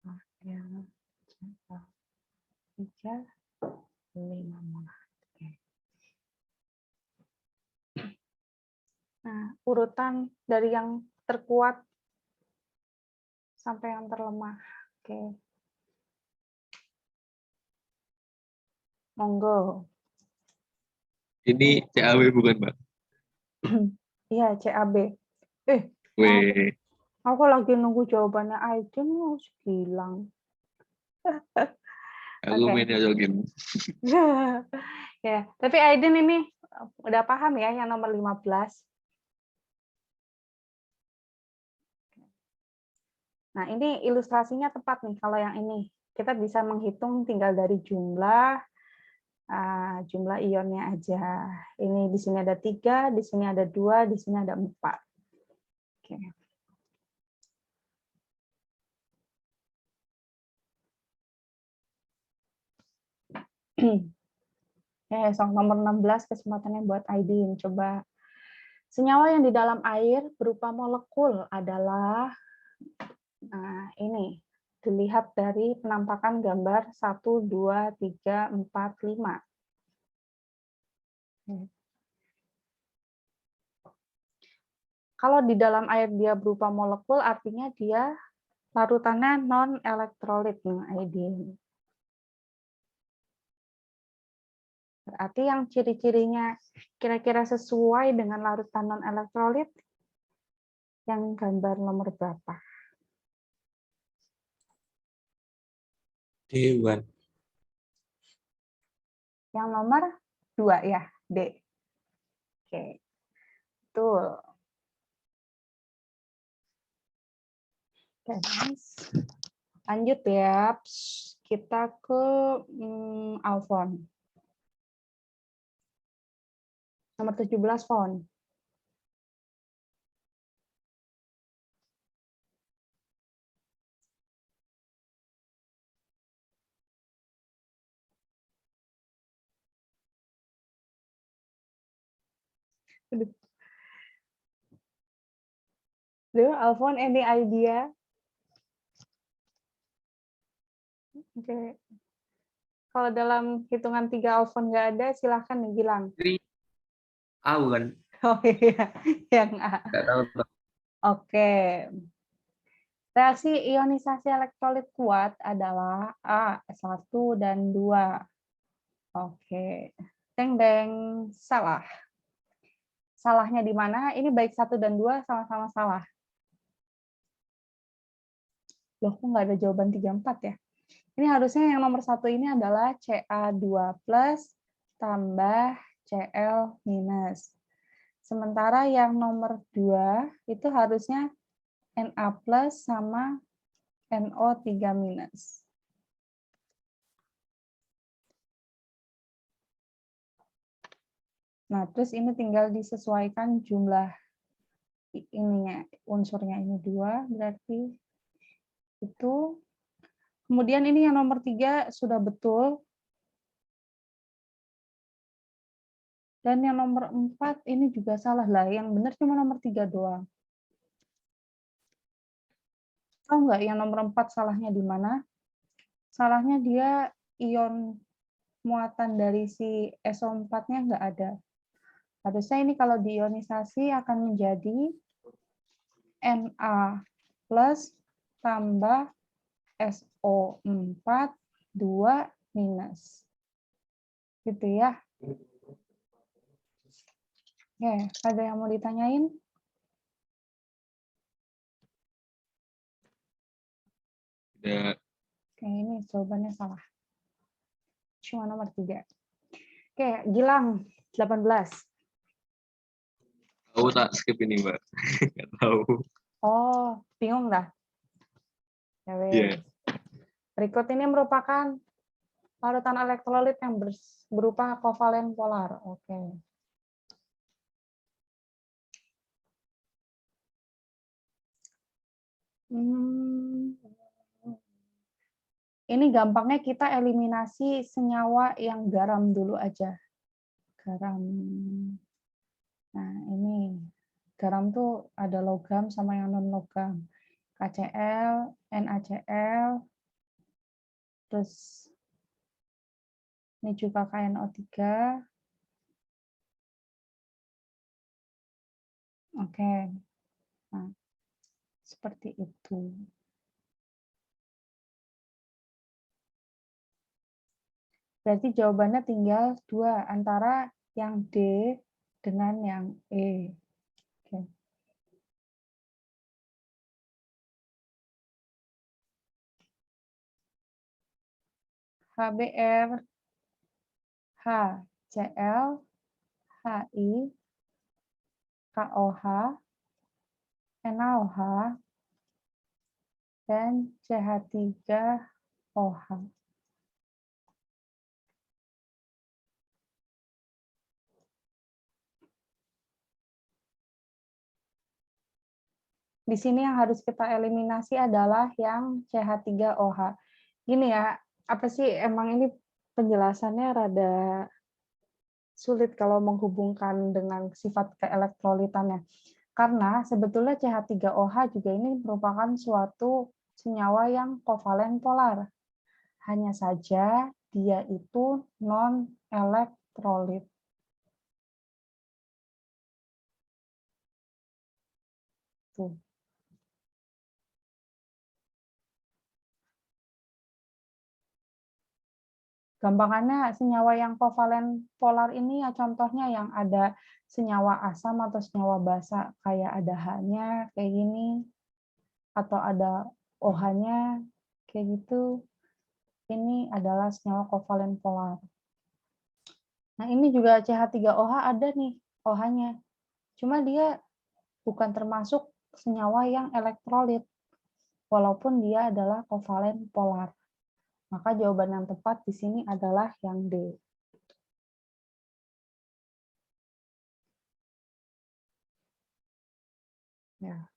S1: HCl 3 5 molar. Nah, urutan dari yang terkuat sampai yang terlemah. Oke. Monggo.
S2: ini CAW bukan, Mbak?
S1: Iya, CAB.
S2: Weh,
S1: Aku lagi nunggu jawabannya Aidin, harus bilang.
S2: aku
S1: Oke.
S2: mainnya jogging.
S1: Ya, tapi Aidin ini udah paham ya yang nomor 15. Nah, ini ilustrasinya tepat nih kalau yang ini. Kita bisa menghitung tinggal dari jumlah ionnya aja. Ini di sini ada 3, di sini ada 2, di sini ada 4. Oke. Nomor 16 kesempatannya buat Aidin. Coba. Senyawa yang di dalam air berupa molekul adalah, ini dilihat dari penampakan gambar 1, 2, 3, 4, 5. Kalau di dalam air dia berupa molekul, artinya dia larutannya non-elektrolit. Nah, iodin. Berarti yang ciri-cirinya kira-kira sesuai dengan larutan non-elektrolit, yang gambar nomor berapa?
S5: D1.
S1: Yang nomor 2 ya, D. Oke, betul. Oke, nice. Lanjut ya, kita ke Alfon. Nomor 17, Fon. Aduh, Alfon, any idea? Oke. Kalau dalam hitungan 3 Alfon nggak ada, silahkan bilang.
S4: A bukan?
S1: Oh iya, yang A.
S4: Nggak tahu.
S1: Oke. Reaksi ionisasi elektrolit kuat adalah A, 1 dan 2. Oke. Deng-deng, salah. Salahnya di mana? Ini baik 1 dan 2 sama-sama salah. Loh, kok nggak ada jawaban 3, 4 ya? Ini harusnya yang nomor 1 ini adalah Ca2+ tambah Cl-. Sementara yang nomor 2 itu harusnya Na+ sama NO3-. Nah, terus ini tinggal disesuaikan jumlah ininya, unsurnya ini 2, berarti itu. Kemudian ini yang nomor 3 sudah betul. Dan yang nomor 4 ini juga salah lah. Yang benar cuma nomor 3 doang. Tahu nggak yang nomor 4 salahnya di mana? Salahnya dia ion muatan dari si SO4-nya nggak ada. Harusnya ini kalau diionisasi akan menjadi Na+ tambah SO4 2-. Gitu ya. Oke, ada yang mau ditanyain?
S2: Tidak.
S1: Oke, ini jawabannya salah. Cuma nomor 3. Oke, Gilang, 18.
S2: Tahu tak skip ini, Mbak? Nggak tahu.
S1: Oh, bingung dah. Ya wes.
S2: Iya.
S1: Berikut ini merupakan larutan elektrolit yang berupa kovalen polar. Oke. Ini gampangnya kita eliminasi senyawa yang garam dulu aja. Garam. Nah, ini garam tuh ada logam sama yang non logam. KCl, NaCl, terus ini juga KNO3. Oke. Nah, seperti itu. Berarti jawabannya tinggal 2 antara yang D dengan yang E. Oke. HBr, HCl, HI, KOH, NaOH, dan CH3OH. Di sini yang harus kita eliminasi adalah yang CH3OH. Gini ya, apa sih emang ini penjelasannya rada sulit kalau menghubungkan dengan sifat keelektrolitannya. Karena sebetulnya CH3OH juga ini merupakan suatu senyawa yang kovalen polar. Hanya saja dia itu non-elektrolit. gitu. Gampangannya senyawa yang kovalen polar ini ya contohnya yang ada senyawa asam atau senyawa basa, kayak ada H-nya kayak gini, atau ada OH-nya kayak gitu. Ini adalah senyawa kovalen polar. Nah, ini juga CH3OH ada nih OH-nya. Cuma dia bukan termasuk senyawa yang elektrolit, walaupun dia adalah kovalen polar. Maka jawaban yang tepat di sini adalah yang D. Ya.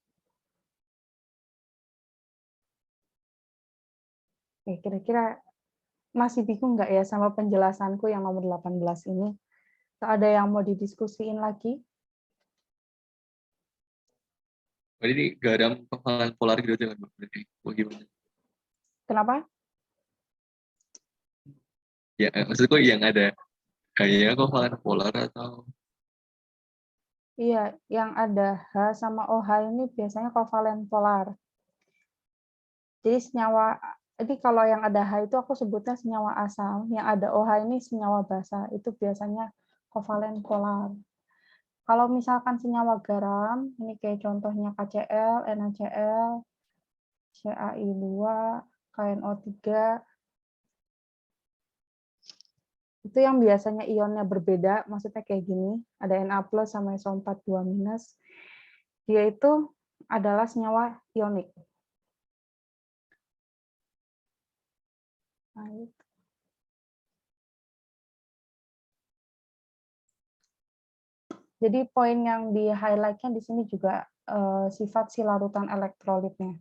S1: Oke, kira-kira masih bingung nggak ya sama penjelasanku yang nomor 18 ini? Ada yang mau didiskusiin lagi?
S2: Jadi garam kovalen polar gitu kan berarti. Bagaimana?
S1: Kenapa?
S2: Ya, maksudku yang ada kayak kovalen polar atau
S1: Iya, yang ada H sama OH ini biasanya kovalen polar. Jadi kalau yang ada H itu aku sebutnya senyawa asam, yang ada OH ini senyawa basa, itu biasanya kovalen polar. Kalau misalkan senyawa garam, ini kayak contohnya KCl, NaCl, CaI2, KNO3, itu yang biasanya ionnya berbeda, maksudnya kayak gini, ada Na+ sama SO4 2-, dia itu adalah senyawa ionik. Nah, itu. Jadi poin yang di-highlight-nya di sini juga sifat si larutan elektrolitnya.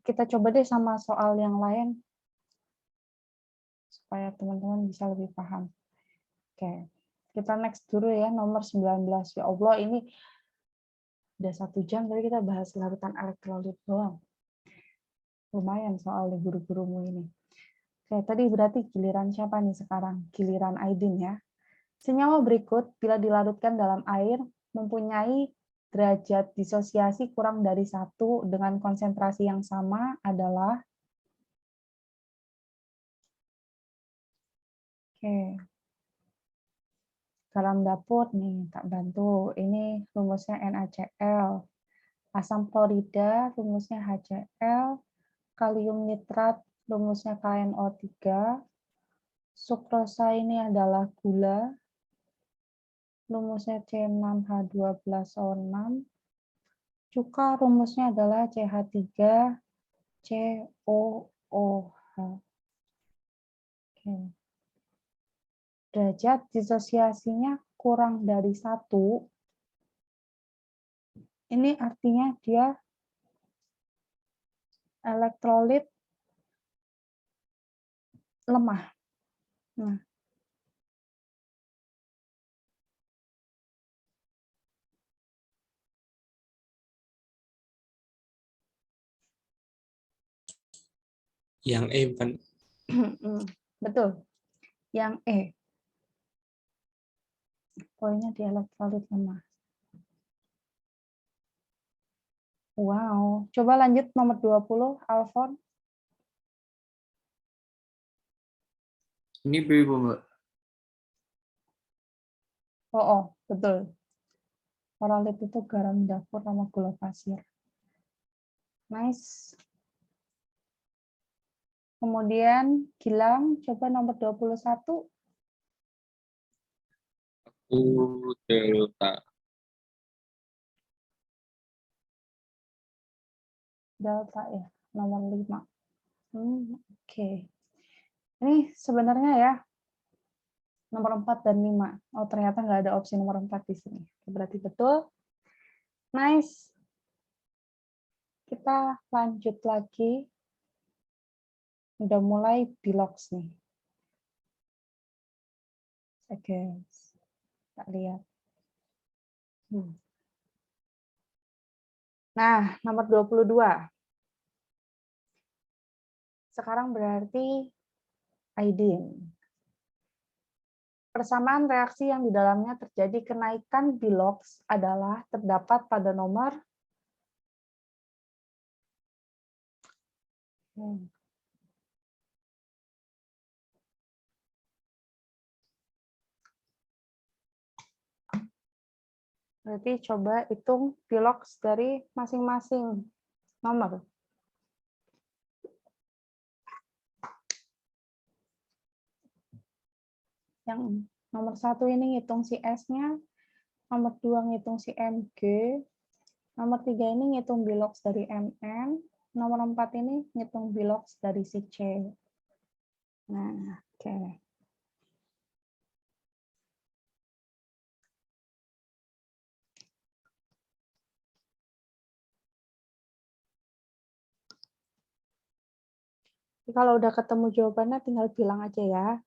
S1: Kita coba deh sama soal yang lain, supaya teman-teman bisa lebih paham. Oke, kita next dulu ya, nomor 19. Ya Allah, ini udah 1 jam, tadi kita bahas larutan elektrolit doang. Lumayan soal guru-gurumu ini. Oke, tadi berarti giliran siapa nih sekarang? Giliran Aidin ya. Senyawa berikut bila dilarutkan dalam air mempunyai derajat disosiasi kurang dari 1 dengan konsentrasi yang sama adalah garam dapur nih, tak bantu. Ini rumusnya NaCl. Asam klorida rumusnya HCl. Kalium nitrat rumusnya KNO3. Sukrosa ini adalah gula. Rumusnya C6H12O6. Cuka rumusnya adalah CH3COOH. Oke. Derajat disosiasinya kurang dari 1. Ini artinya dia elektrolit lemah. Nah,
S5: Yang E bukan.
S1: betul. Yang E. Poinnya di elektrolit lemah. Wow. Coba lanjut nomor 20, Alfon.
S4: Ini bebo, Mbak.
S1: Oh, betul. Oralit itu garam dapur sama gula pasir. Nice. Kemudian Gilang, coba nomor 21.
S2: delta.
S1: Delta ya, nomor 5. Oke. Ini sebenarnya ya, nomor 4 dan 5. Oh, ternyata nggak ada opsi nomor 4 di sini. Berarti betul. Nice. Kita lanjut lagi. Udah mulai bilox nih. Oke. Tak lihat. Nah, nomor 22. Sekarang berarti Aidin. Persamaan reaksi yang di dalamnya terjadi kenaikan bilox adalah terdapat pada nomor berarti coba hitung bilox dari masing-masing nomor. Yang nomor 1 ini ngitung si S-nya, nomor 2 ngitung si Mg, nomor 3 ini ngitung bilox dari Mn, nomor 4 ini ngitung bilox dari si C. Nah, oke. Kalau udah ketemu jawabannya tinggal bilang aja ya.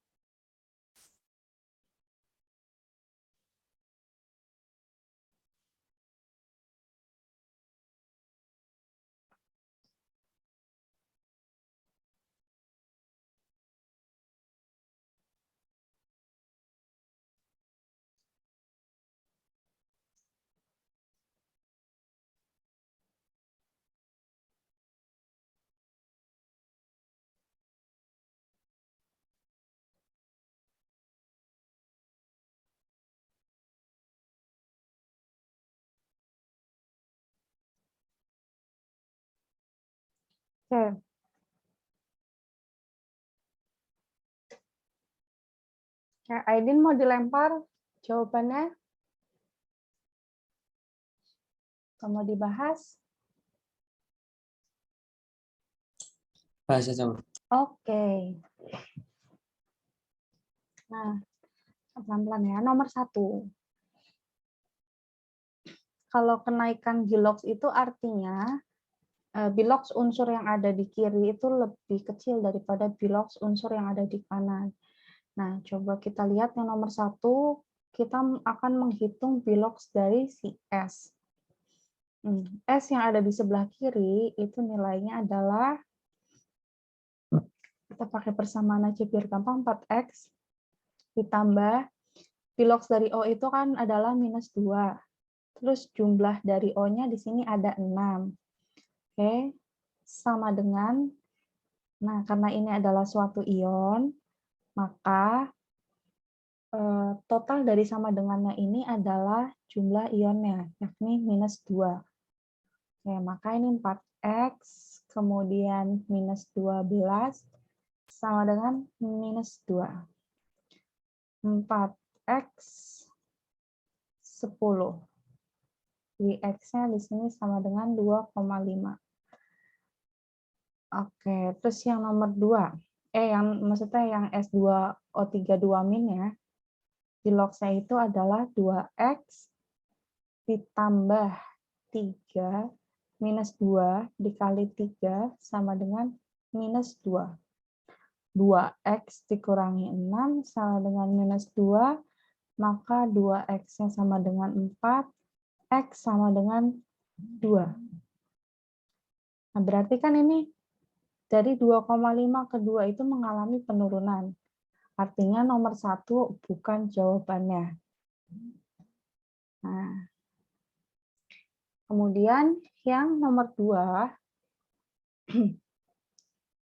S1: Oke. Ya, Aidin mau dilempar jawabannya? Atau mau dibahas?
S5: Bahas aja, Mbak.
S1: Oke. Nah, pelan-pelan ya. Nomor 1. Kalau kenaikan bilox itu artinya bilox unsur yang ada di kiri itu lebih kecil daripada bilox unsur yang ada di kanan. Nah, coba kita lihat yang nomor 1, kita akan menghitung bilox dari si S. S yang ada di sebelah kiri itu nilainya adalah, kita pakai persamaan aja biar gampang, 4X ditambah bilox dari O itu kan adalah -2. Terus jumlah dari O-nya di sini ada 6. Oke, sama dengan, nah karena ini adalah suatu ion, maka total dari sama dengannya ini adalah jumlah ionnya, yakni -2. Oke, maka ini 4X, kemudian -12, sama dengan -2. 4X 10. Di X-nya di sini sama dengan 2,5. Oke, terus yang nomor 2. Yang maksudnya yang S2O32- ya. Biloxnya itu adalah 2X ditambah 3 minus 2 dikali 3 sama dengan -2. 2X dikurangi 6 sama dengan -2, maka 2X-nya sama dengan 4, X sama dengan 2. Nah, berarti kan ini dari 2,5 ke 2 itu mengalami penurunan. Artinya nomor 1 bukan jawabannya. Nah, kemudian yang nomor 2,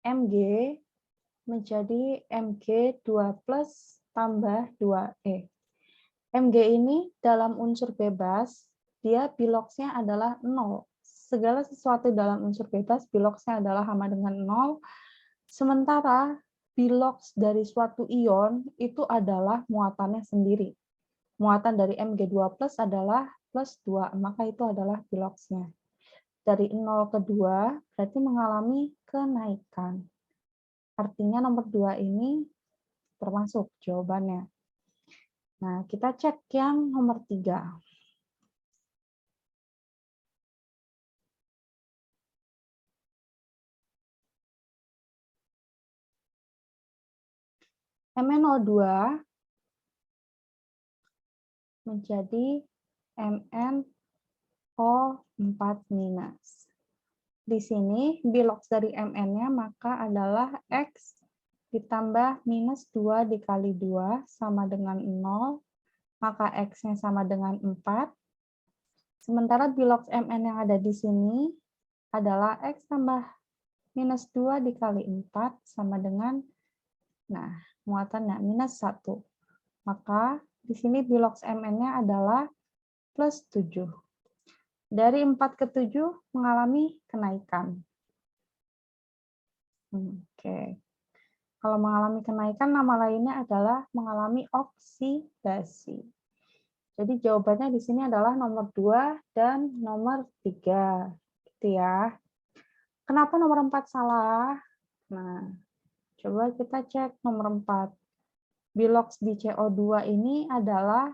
S1: Mg menjadi Mg2+ tambah 2E. Mg ini dalam unsur bebas, dia biloxnya adalah 0. Segala sesuatu dalam unsur bebas, biloxnya adalah sama dengan 0. Sementara bilox dari suatu ion itu adalah muatannya sendiri. Muatan dari Mg2+ adalah +2, maka itu adalah biloxnya. Dari 0 ke 2 berarti mengalami kenaikan. Artinya nomor 2 ini termasuk jawabannya. Nah, kita cek yang nomor 3. Mn02 menjadi MnO4-. Di sini bilox dari Mn-nya maka adalah X ditambah minus 2 dikali 2 sama dengan 0, maka X-nya sama dengan 4. Sementara bilox MN yang ada di sini adalah X tambah minus 2 dikali 4 sama dengan, nah, muatannya minus 1. Maka di sini bilox MN-nya adalah plus 7. Dari 4 ke 7 mengalami kenaikan. Oke. Kalau mengalami kenaikan, nama lainnya adalah mengalami oksidasi. Jadi jawabannya di sini adalah nomor 2 dan nomor 3. Gitu ya. Kenapa nomor 4 salah? Nah, coba kita cek nomor 4. Bilox di CO2 ini adalah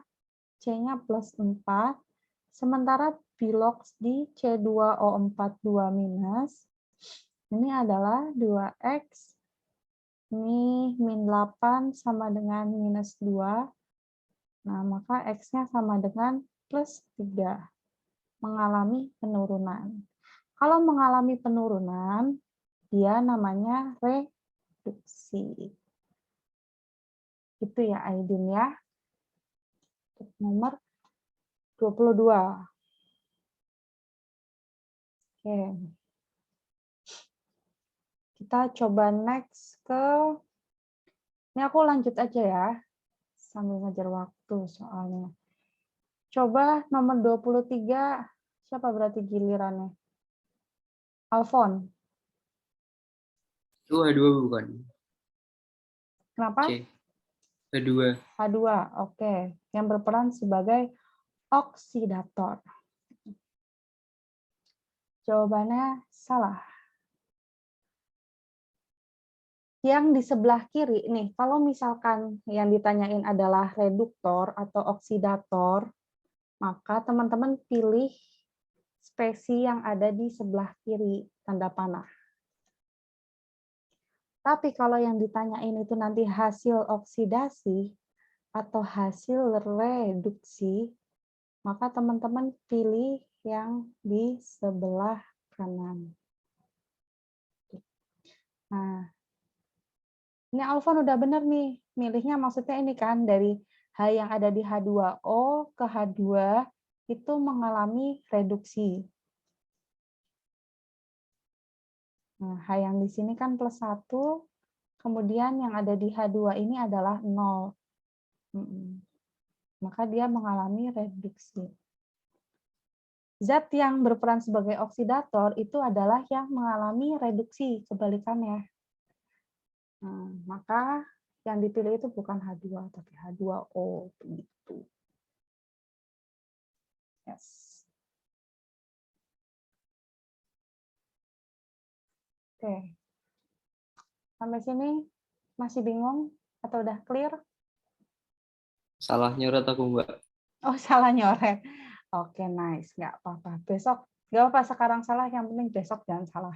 S1: C-nya plus 4, sementara bilox di C2O4 2- ini adalah 2X, ini min 8 sama dengan minus 2, nah maka X-nya sama dengan plus 3, mengalami penurunan. Kalau mengalami penurunan, dia namanya reduksi. Itu ya Aidin ya. Nomor 22. Oke. Kita coba next ke, ini aku lanjut aja ya, sambil ngejar waktu soalnya. Coba nomor 23, siapa berarti gilirannya? Alfon.
S4: Itu H2 bukan?
S1: Kenapa?
S4: C. H2.
S1: H2, oke. Yang berperan sebagai oksidator. Jawabannya salah. Yang di sebelah kiri, nih, kalau misalkan yang ditanyain adalah reduktor atau oksidator, maka teman-teman pilih spesi yang ada di sebelah kiri, tanda panah. Tapi kalau yang ditanyain itu nanti hasil oksidasi atau hasil reduksi, maka teman-teman pilih yang di sebelah kanan. Nah, ini Alfon udah benar nih, milihnya maksudnya ini kan, dari H yang ada di H2O ke H2 itu mengalami reduksi. Nah, H yang di sini kan plus 1, kemudian yang ada di H2 ini adalah 0. Maka dia mengalami reduksi. Zat yang berperan sebagai oksidator itu adalah yang mengalami reduksi, kebalikannya. Nah, maka yang dipilih itu bukan H2, tapi H2O. Begitu. Yes. Oke. Sampai sini masih bingung atau udah clear?
S4: Salah nyoret aku, Mbak.
S1: Oh, salah nyoret. Oke, nice. Nggak apa-apa. Besok, nggak apa-apa sekarang salah, yang penting besok jangan salah.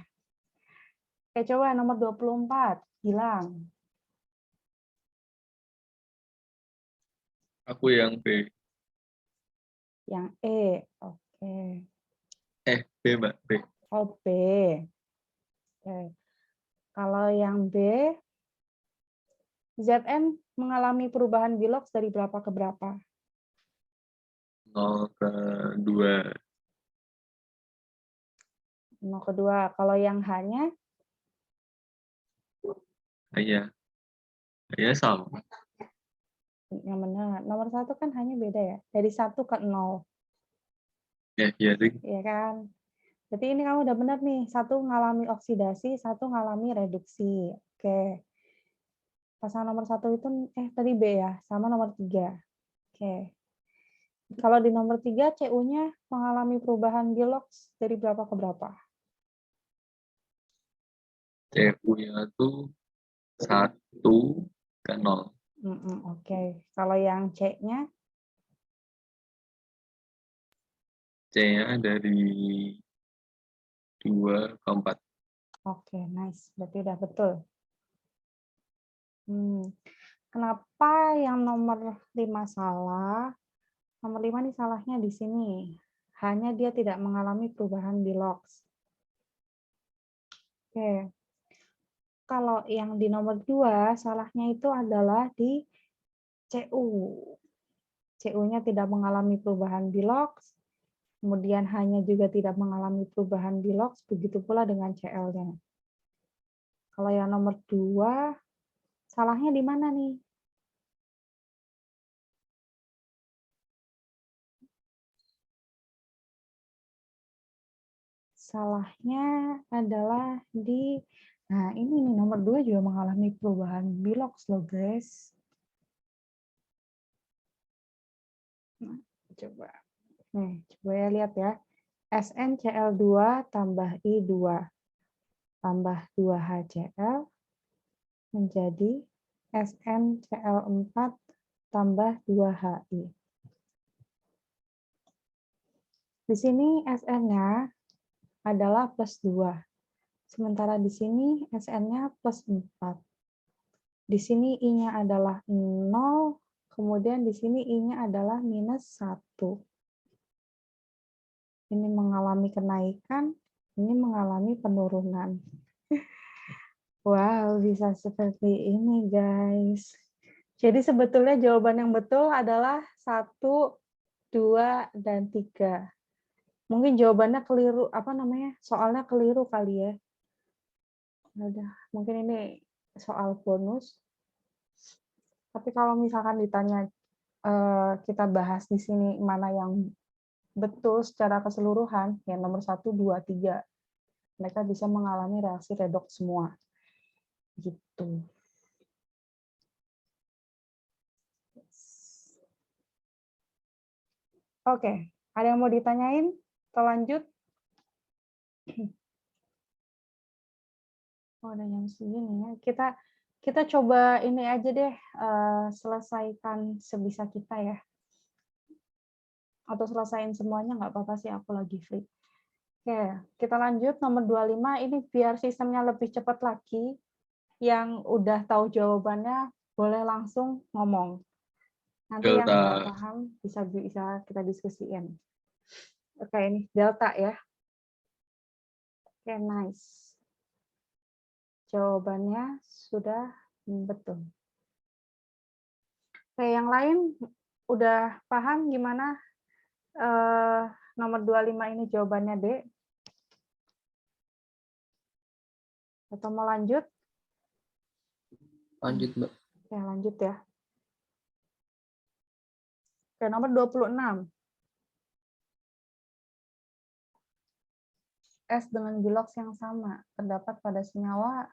S1: Oke, coba nomor 24. Gilang.
S2: Aku yang B.
S1: Yang E. Oke.
S2: B, Mbak. B.
S1: Oh, B. Oke. Kalau yang B, Zn mengalami perubahan bilox dari berapa ke berapa?
S2: 0 ke 2.
S1: 0 ke 2. Kalau yang H-nya?
S2: Hanya sama.
S1: Yang benar. Nomor 1 kan hanya beda ya. Dari 1 ke 0.
S2: Ya, iya sih.
S1: Iya kan? Berarti ini kamu udah benar nih. 1 mengalami oksidasi, 1 mengalami reduksi. Oke. Pasangan nomor 1 itu, tadi B ya, sama nomor 3. Oke. Kalau di nomor 3, CU-nya mengalami perubahan bilox dari berapa ke berapa?
S2: CU-nya itu 1 ke 0.
S1: Oke. Kalau yang C-nya?
S2: C-nya dari 2 ke 4.
S1: Oke, nice. Berarti udah betul. Kenapa yang nomor 5 salah? Nomor 5 nih salahnya di sini. Hanya dia tidak mengalami perubahan bilox. Oke. kalau yang di nomor 2, salahnya itu adalah di CU. CU-nya tidak mengalami perubahan bilox, kemudian hanya juga tidak mengalami perubahan bilox, begitu pula dengan CL-nya. Kalau yang nomor 2, salahnya di mana nih? Salahnya adalah di, nah ini nih nomor 2 juga mengalami perubahan bilox loh guys. Nah, coba. Nih, coba ya lihat ya. SnCl2 tambah I2 tambah 2HCl menjadi SnCl4 tambah 2HI. Di sini Sn-nya adalah plus 2. Sementara di sini Sn-nya plus 4. Di sini I-nya adalah 0, kemudian di sini I-nya adalah minus 1. Ini mengalami kenaikan, ini mengalami penurunan. Wow, bisa seperti ini, guys. Jadi sebetulnya jawaban yang betul adalah 1, 2, dan 3. Mungkin jawabannya keliru, soalnya keliru kali ya. Udah, mungkin ini soal bonus. Tapi kalau misalkan ditanya, kita bahas di sini mana yang betul secara keseluruhan, yang nomor 1, 2, 3. Mereka bisa mengalami reaksi redoks semua. Gitu. Oke, ada yang mau ditanyain? Kita lanjut. Oh, ada yang segini ya. Kita coba ini aja deh, selesaikan sebisa kita ya. Atau selesaiin semuanya, nggak apa-apa sih, aku lagi free. Oke, kita lanjut nomor 25. Ini biar sistemnya lebih cepat lagi. Yang udah tahu jawabannya boleh langsung ngomong. Nanti yang nggak paham bisa kita diskusiin. Oke, ini delta ya. Oke, nice. Jawabannya sudah betul. Oke, yang lain udah paham gimana nomor 25 ini jawabannya D? Atau mau lanjut?
S4: Lanjut, Mbak.
S1: Oke, lanjut ya. Oke, nomor 26. S dengan bilox yang sama terdapat pada senyawa.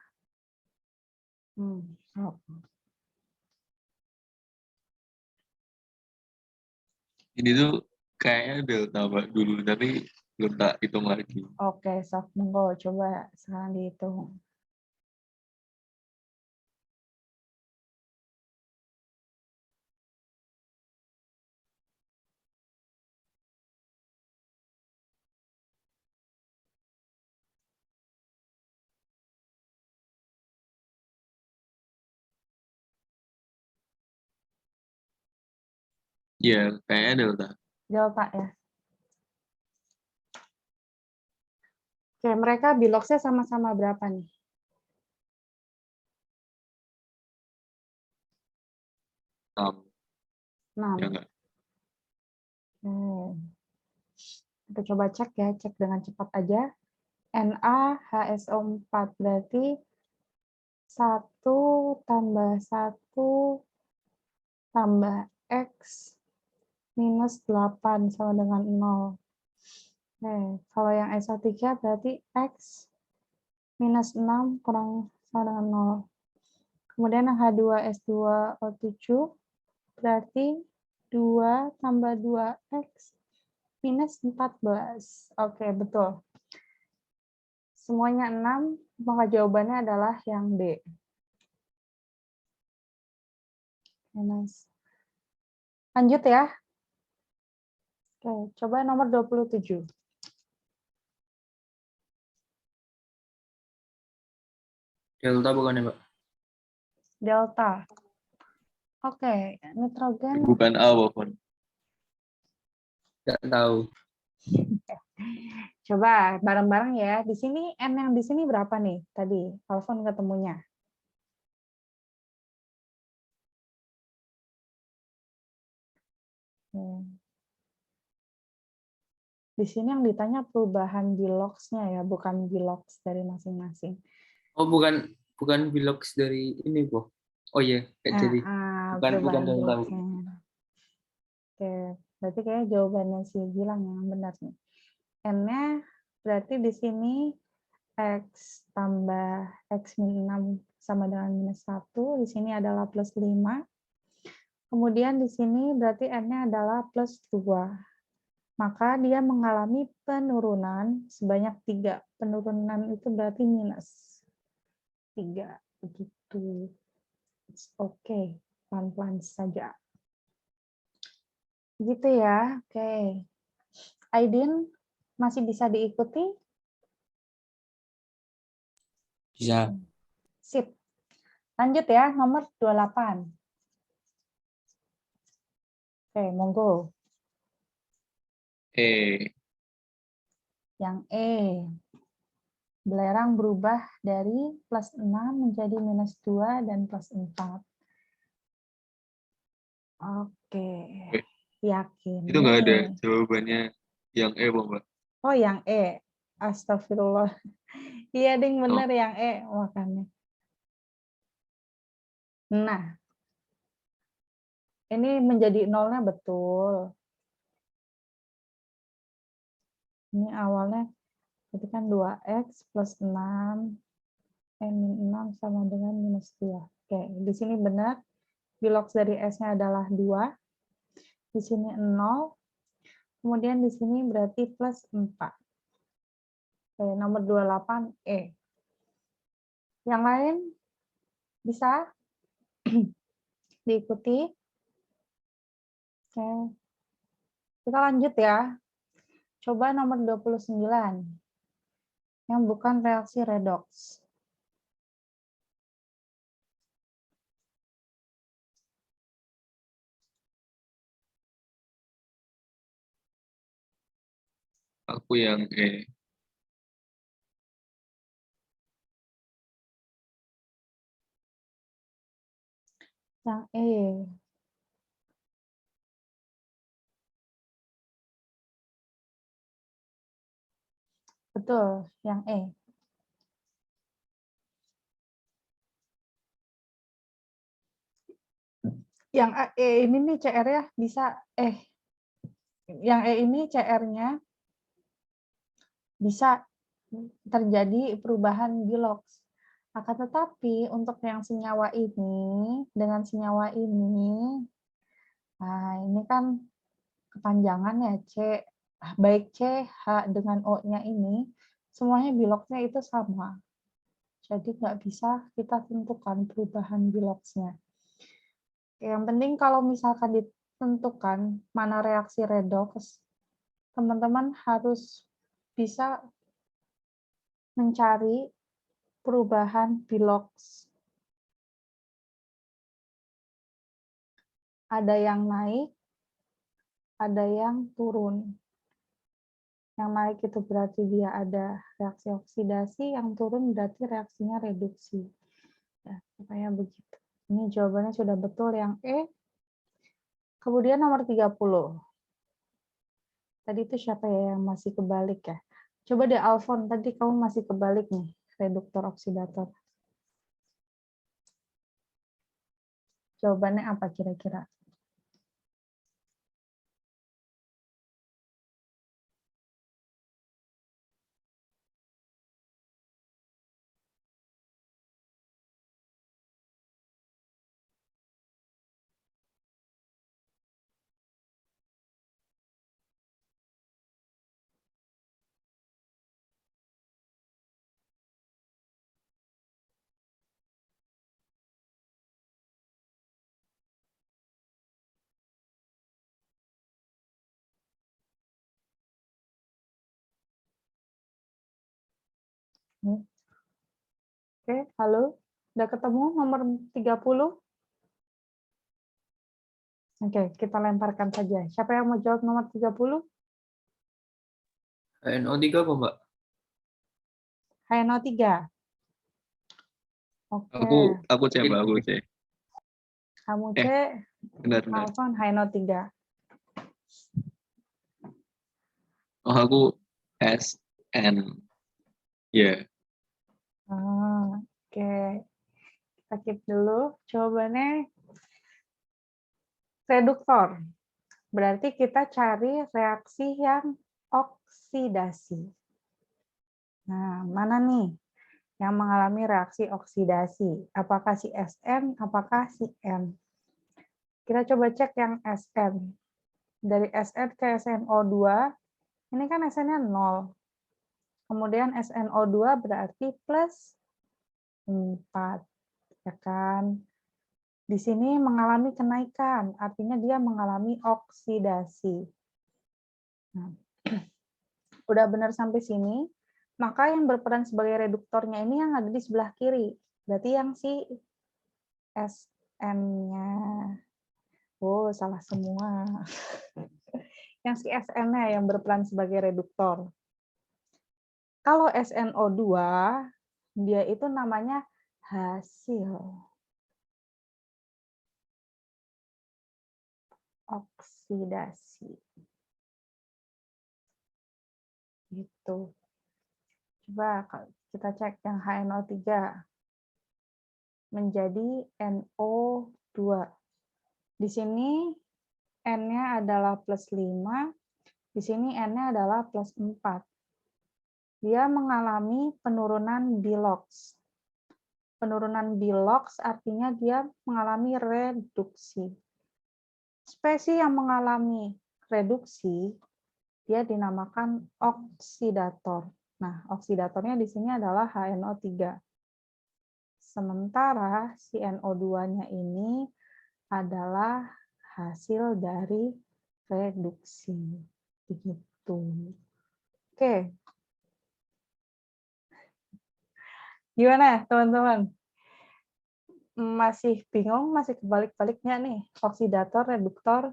S2: Ini tuh kayaknya delta Mbak dulu, tapi belum tak hitung lagi.
S1: Oke, sok monggo coba sekarang dihitung.
S2: Iya, kayaknya delta.
S1: Delta ya. Oke, mereka biloxnya sama-sama berapa nih?
S2: 6.
S1: 6.
S2: Ya enggak?
S1: Kita coba cek ya, cek dengan cepat aja. NaHSO4 berarti 1 tambah 1 tambah X minus 8 sama dengan 0. Kalau yang SO3 berarti X minus 6 kurang sama dengan 0. Kemudian yang H2S2O7 berarti 2 tambah 2X minus 14. Oke, betul. Semuanya 6, maka jawabannya adalah yang D. Nice. Lanjut ya. Oke, coba nomor 27.
S4: Delta bukan ya, Mbak?
S1: Delta. Oke, nitrogen.
S2: Bukan A, bukan.
S4: Nggak tahu.
S1: Coba bareng-bareng ya. Di sini N yang di sini berapa nih tadi? Alfon ketemunya. Di sini yang ditanya perubahan biloxnya ya, bukan bilox dari masing-masing.
S4: Oh, bukan bilox dari ini, Bu. Oh iya, jadi bukan
S1: Perubahan
S4: dari tahu.
S1: biloxnya. Oke, berarti kayak jawabannya si Gilang yang benar nih. N-nya berarti di sini X tambah X min 6 sama dengan minus 1. Di sini adalah plus 5. Kemudian di sini berarti N-nya adalah plus 2. Maka dia mengalami penurunan sebanyak 3. Penurunan itu berarti minus 3. Begitu. Oke, pelan-pelan saja. Gitu ya. Oke. Aidin masih bisa diikuti?
S5: Bisa.
S1: Sip. Lanjut ya, nomor 28. Oke, monggo. Yang E. Belerang berubah dari plus 6 menjadi minus 2 dan plus 4. Oke. Yakin.
S2: Itu nggak ada jawabannya yang E, Mbak.
S1: Oh, yang E. Astagfirullah. Iya, ding, bener yang E. Makanya. Nah, ini menjadi nolnya betul. Ini awalnya berarti kan 2x plus 6, min 6 sama dengan minus 2. Oke, di sini benar. Bilox dari S-nya adalah 2. Di sini 0. Kemudian di sini berarti plus 4. Oke, nomor 28 E. Yang lain bisa diikuti. Oke. Kita lanjut ya. Coba nomor 29. Yang bukan reaksi redoks.
S2: Aku yang E.
S1: Yang E. Betul, yang E. Yang E ini nih CR-nya bisa yang E ini CR-nya bisa terjadi perubahan bilox. Akan tetapi untuk yang senyawa ini dengan senyawa ini, nah ini kan kepanjangan ya baik C, H dengan O-nya ini semuanya biloxnya itu sama. Jadi nggak bisa kita tentukan perubahan biloxnya. Yang penting kalau misalkan ditentukan mana reaksi redoks, teman-teman harus bisa mencari perubahan bilox. Ada yang naik, ada yang turun. Yang naik itu berarti dia ada reaksi oksidasi, yang turun berarti reaksinya reduksi. Ya, supaya begitu. Ini jawabannya sudah betul yang E. Kemudian nomor 30. Tadi itu siapa ya yang masih kebalik ya? Coba deh Alfon, tadi kamu masih kebalik nih, reduktor oksidator. Jawabannya apa kira-kira? Oke, halo. Udah ketemu nomor 30? Oke, kita lemparkan saja. Siapa yang mau jawab nomor 30?
S4: NO3 apa, Mbak?
S1: HNO3. Oke,
S2: Aku C, Mbak, aku C.
S1: kamu C,
S2: Benar.
S1: Alfon HNO3.
S2: Oh, aku S, N. Ya.
S1: Oke, kita keep dulu. Jawabannya reduktor. Berarti kita cari reaksi yang oksidasi. Nah, mana nih yang mengalami reaksi oksidasi? Apakah si SN, apakah si N? Kita coba cek yang SN. Dari SN ke SNO2, ini kan SN-nya 0. Kemudian SNO2 berarti plus 4. Ya kan? Di sini mengalami kenaikan, artinya dia mengalami oksidasi. Nah, udah benar sampai sini, maka yang berperan sebagai reduktornya ini yang ada di sebelah kiri. Berarti yang si SN-nya. Oh, salah semua. Yang si SN-nya yang berperan sebagai reduktor. Kalau SNO2, dia itu namanya hasil oksidasi. Gitu. Coba kita cek yang HNO3 menjadi NO2. Di sini N-nya adalah plus 5, di sini N-nya adalah plus 4. Dia mengalami penurunan Bilox. Penurunan Bilox artinya dia mengalami reduksi. Spesies yang mengalami reduksi, dia dinamakan oksidator. Nah, oksidatornya di sini adalah HNO3. Sementara si NO2-nya ini adalah hasil dari reduksi. Begitu. Oke. Gimana, teman-teman? Masih bingung, masih kebalik-baliknya nih? Oksidator, reduktor.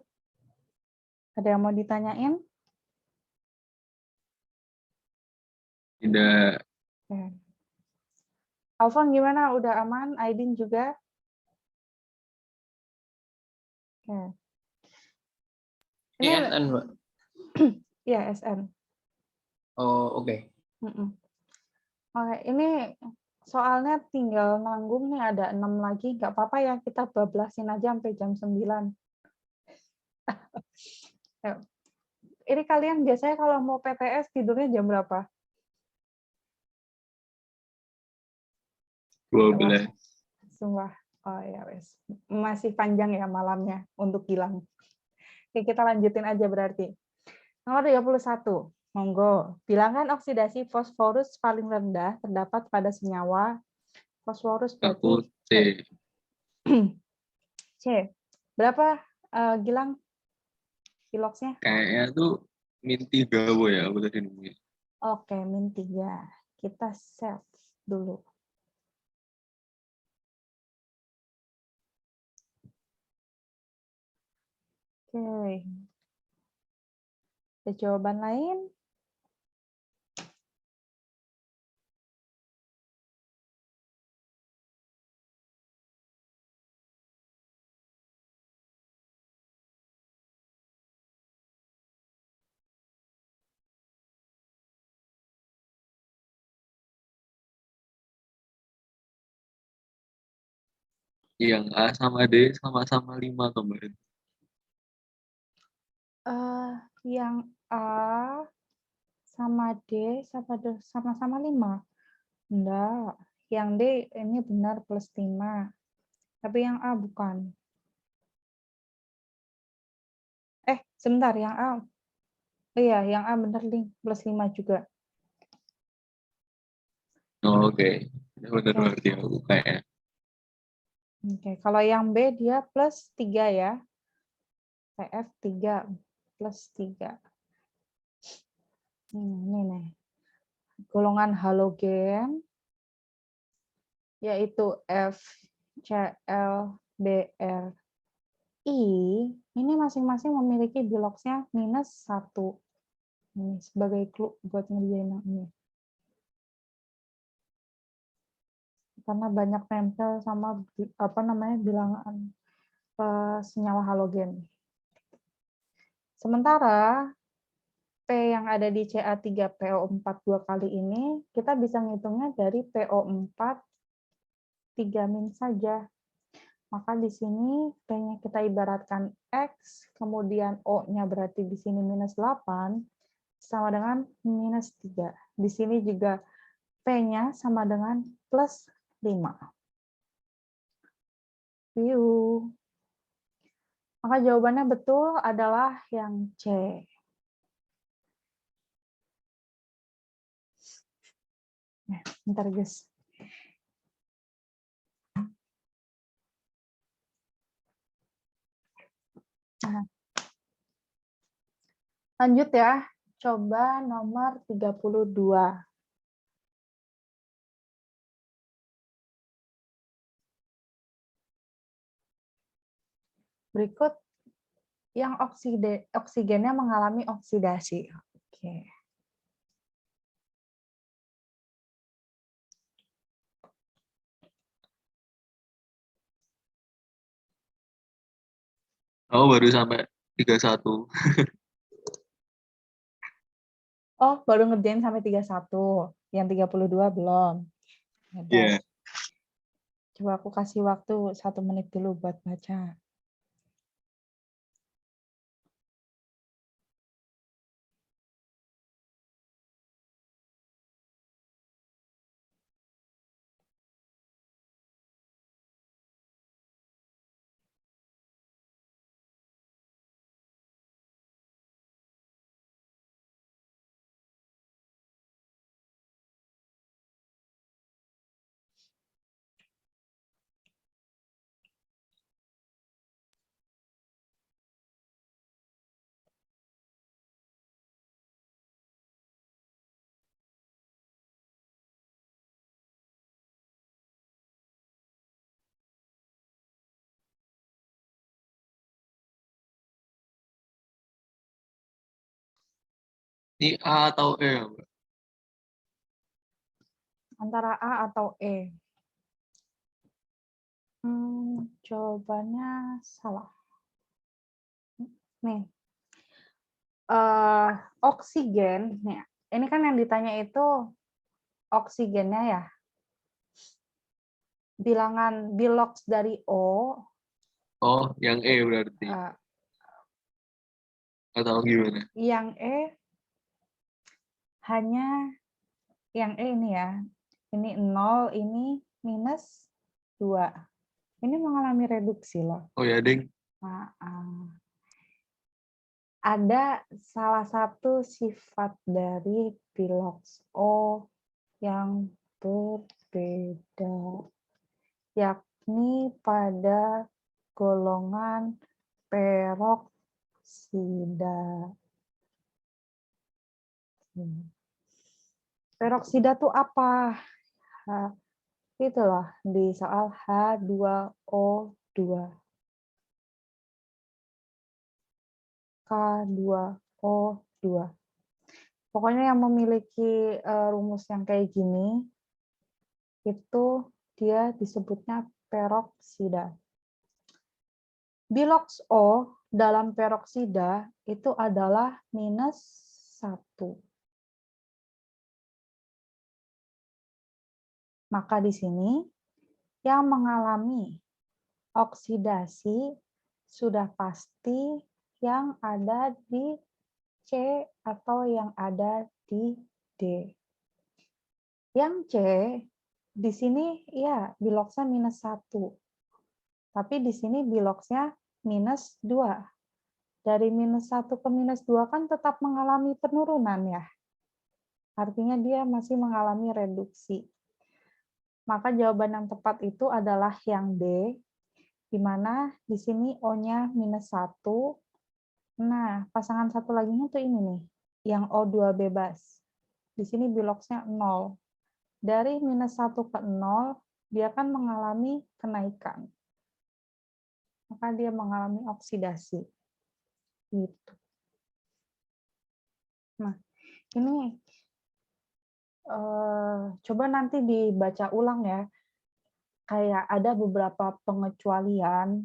S1: Ada yang mau ditanyain?
S2: Tidak.
S1: Oke. Alfon gimana? Udah aman? Aidin juga? Oke.
S4: Ini SN, Mbak.
S1: Iya, SN.
S4: Oh, oke.
S1: Oke, ini soalnya tinggal nanggung nih, ada 6 lagi. Nggak apa-apa ya, kita bablasin aja sampai jam 9. Ini kalian biasanya kalau mau PTS tidurnya jam berapa?
S2: 12.
S1: Sumpah. Oh ya wes. Masih panjang ya malamnya untuk hilang. Oke, kita lanjutin aja berarti. Nomor 31. Monggo. Bilangan oksidasi fosforus paling rendah terdapat pada senyawa fosforus
S2: Aku
S1: berarti
S2: C.
S1: C. Berapa Gilang Piloxnya?
S2: Kayaknya tuh -3 ya, aku tadi nemuin.
S1: Oke, -3. Kita save dulu. Oke. Ada jawaban lain?
S2: Yang A sama D sama-sama 5 kemarin.
S1: Yang A sama D sama-sama 5. Enggak. Yang D ini benar plus 5. Tapi yang A bukan. Sebentar, yang A. Iya, yang A benar plus 5 juga.
S2: Oh, oke. Benar berarti aku kayak.
S1: Oke, kalau yang B dia plus 3 ya. PF 3 plus 3. Ini nih. Golongan halogen yaitu FClBr I ini masing-masing memiliki biloxnya -1. Ini sebagai clue buat ngerjain yang ini. Karena banyak nempel sama bilangan senyawa halogen. Sementara P yang ada di Ca3PO4 dua kali ini, kita bisa ngitungnya dari PO4 3- saja. Maka di sini P-nya kita ibaratkan X, kemudian O-nya berarti di sini -8, sama dengan -3. Di sini juga P-nya sama dengan +5. Maka jawabannya betul adalah yang C. Bentar guys. Nah. Lanjut ya, coba nomor 32. Berikut yang oksigennya mengalami oksidasi. Oke.
S2: Aku baru sampai 31.
S1: Oh, baru ngerjain sampai 31. Yang 32 belum. Ya udah.
S2: Iya.
S1: Coba aku kasih waktu 1 menit dulu buat baca.
S2: Ini A atau E, Mbak?
S1: Antara A atau E. Jawabannya salah. Nih. Oksigen. Nih, ini kan yang ditanya itu oksigennya ya. Bilangan bilox dari O.
S2: Oh, yang E berarti. Atau gimana?
S1: Yang E hanya yang E ini ya. Ini 0, ini -2. Ini mengalami reduksi loh.
S2: Oh ya, Ding.
S1: Ada salah satu sifat dari bilox O yang berbeda, yakni pada golongan peroksida. Peroksida itu apa? Itulah di soal H2O2. K2O2. Pokoknya yang memiliki rumus yang kayak gini, itu dia disebutnya peroksida. Bilox O dalam peroksida itu adalah -1. Maka di sini yang mengalami oksidasi sudah pasti yang ada di C atau yang ada di D. Yang C di sini ya biloxnya -1. Tapi di sini biloxnya -2. Dari -1 ke -2 kan tetap mengalami penurunan ya. Artinya dia masih mengalami reduksi. Maka jawaban yang tepat itu adalah yang D, di mana di sini O-nya -1. Nah, pasangan satu laginya tuh ini nih, yang O2 bebas. Di sini biloxnya 0. Dari -1 ke 0, dia kan mengalami kenaikan. Maka dia mengalami oksidasi. Gitu. Nah, ini coba nanti dibaca ulang ya. Kayak ada beberapa pengecualian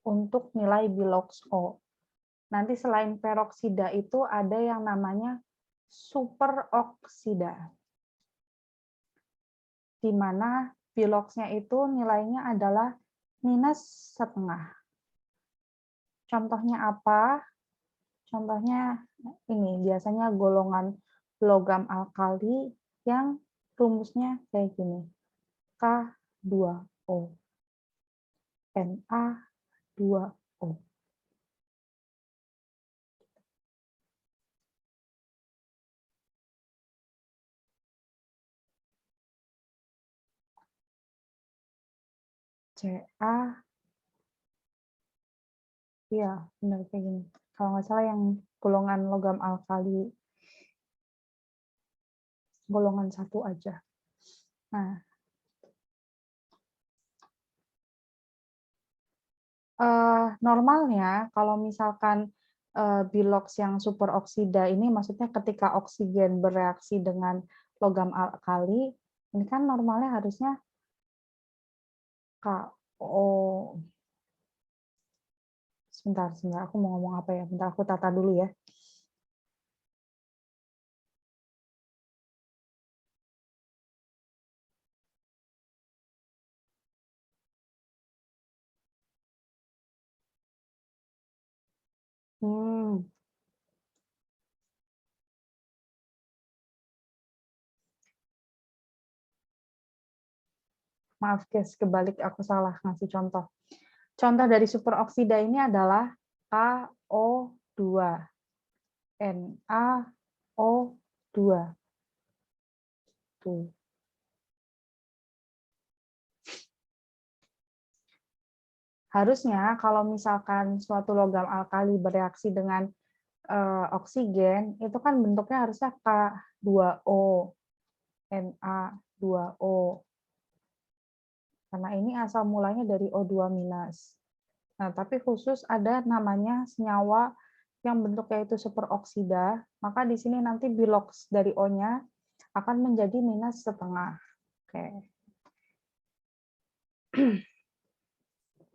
S1: untuk nilai bilox O. Nanti selain peroksida itu ada yang namanya superoksida, di mana biloxnya itu nilainya adalah -1,5. Contohnya apa? Contohnya ini, biasanya golongan logam alkali yang rumusnya kayak gini. K2O, Na2O. Ca, ya benar kayak gini. Kalau nggak salah yang golongan logam alkali golongan 1 aja. Nah, normalnya kalau misalkan bilox yang superoksida ini, maksudnya ketika oksigen bereaksi dengan logam alkali, ini kan normalnya harusnya KO. Sebentar, aku mau ngomong apa ya? Bentar, aku tata dulu ya. Maaf guys, kebalik, aku salah ngasih contoh. Contoh dari superoksida ini adalah KO2, NaO2. Tuh. Harusnya kalau misalkan suatu logam alkali bereaksi dengan oksigen, itu kan bentuknya harusnya K2O, Na2O. Karena ini asal mulanya dari O2-. Nah, tapi khusus ada namanya senyawa yang bentuknya itu superoksida, maka di sini nanti bilox dari O-nya akan menjadi -1,5. Oke.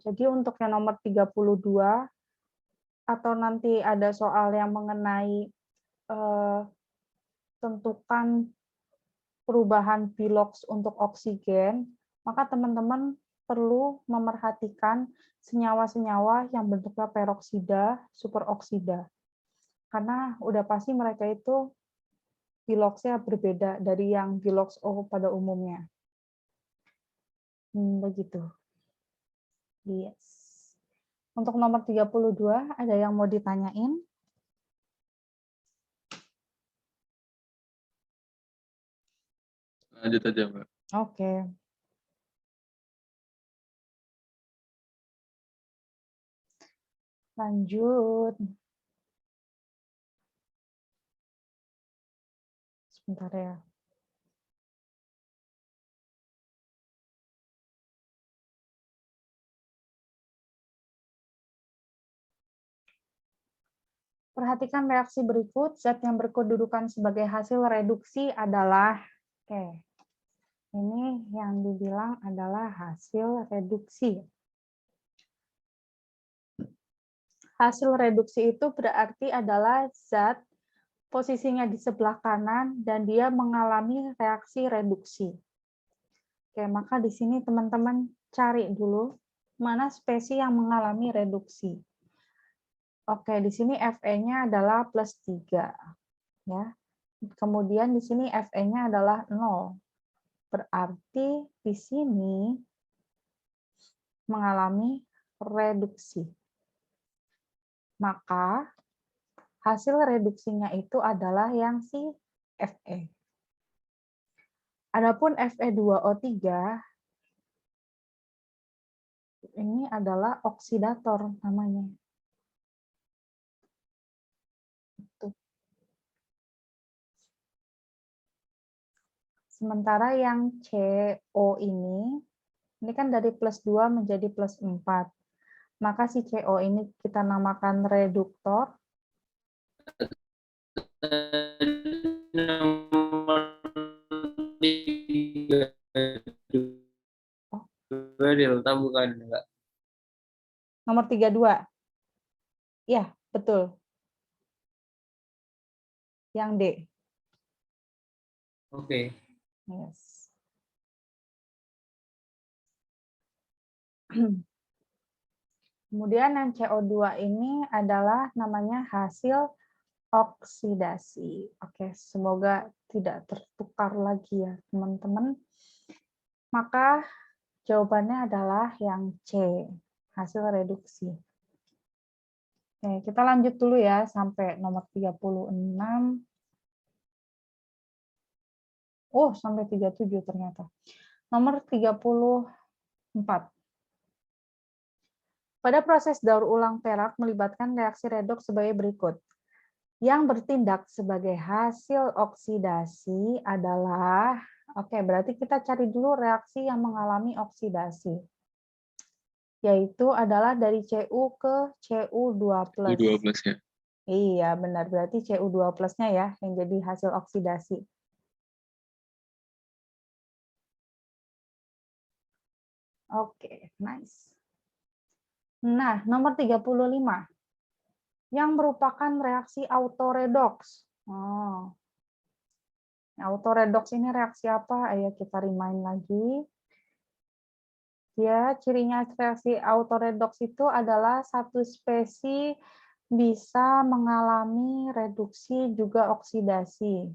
S1: Jadi untuk yang nomor 32, atau nanti ada soal yang mengenai tentukan perubahan bilox untuk oksigen, maka teman-teman perlu memerhatikan senyawa-senyawa yang bentuknya peroksida, superoksida. Karena udah pasti mereka itu biloxnya berbeda dari yang bilox O pada umumnya. Begitu. Yes. Untuk nomor 32, ada yang mau ditanyain?
S2: Lanjut aja, Mbak.
S1: Oke. Lanjut. Sebentar ya. Perhatikan reaksi berikut. Zat yang berkedudukan sebagai hasil reduksi adalah, oke, ini yang dibilang adalah hasil reduksi. Hasil reduksi itu berarti adalah zat posisinya di sebelah kanan dan dia mengalami reaksi reduksi. Oke, maka di sini teman-teman cari dulu mana spesies yang mengalami reduksi. Oke, di sini Fe-nya adalah +3. Ya. Kemudian di sini Fe-nya adalah 0. Berarti di sini mengalami reduksi. Maka hasil reduksinya itu adalah yang si Fe. Adapun Fe2O3 ini adalah oksidator namanya. Sementara yang CO ini kan dari +2 menjadi +4. Maka si CO ini kita namakan reduktor.
S4: nomor 32 delta bukan enggak?
S1: Nomor 32. Ya, betul. Yang D.
S4: Oke.
S1: Yes. Kemudian yang CO2 ini adalah namanya hasil oksidasi. Oke, semoga tidak tertukar lagi ya, teman-teman. Maka jawabannya adalah yang C, hasil reduksi. Oke, kita lanjut dulu ya sampai nomor 36. Oh, sampai 37 ternyata. Nomor 34. Pada proses daur ulang perak melibatkan reaksi redoks sebagai berikut. Yang bertindak sebagai hasil oksidasi adalah, oke, berarti kita cari dulu reaksi yang mengalami oksidasi. Yaitu adalah dari Cu ke Cu2+.
S2: U12 ya.
S1: Iya, benar. Berarti Cu2+-nya ya yang jadi hasil oksidasi. Oke, nice. Nah, nomor 35. Yang merupakan reaksi autoredoks. Oh. Autoredoks ini reaksi apa? Ayo kita remind lagi. Ya, cirinya reaksi autoredoks itu adalah satu spesies bisa mengalami reduksi juga oksidasi.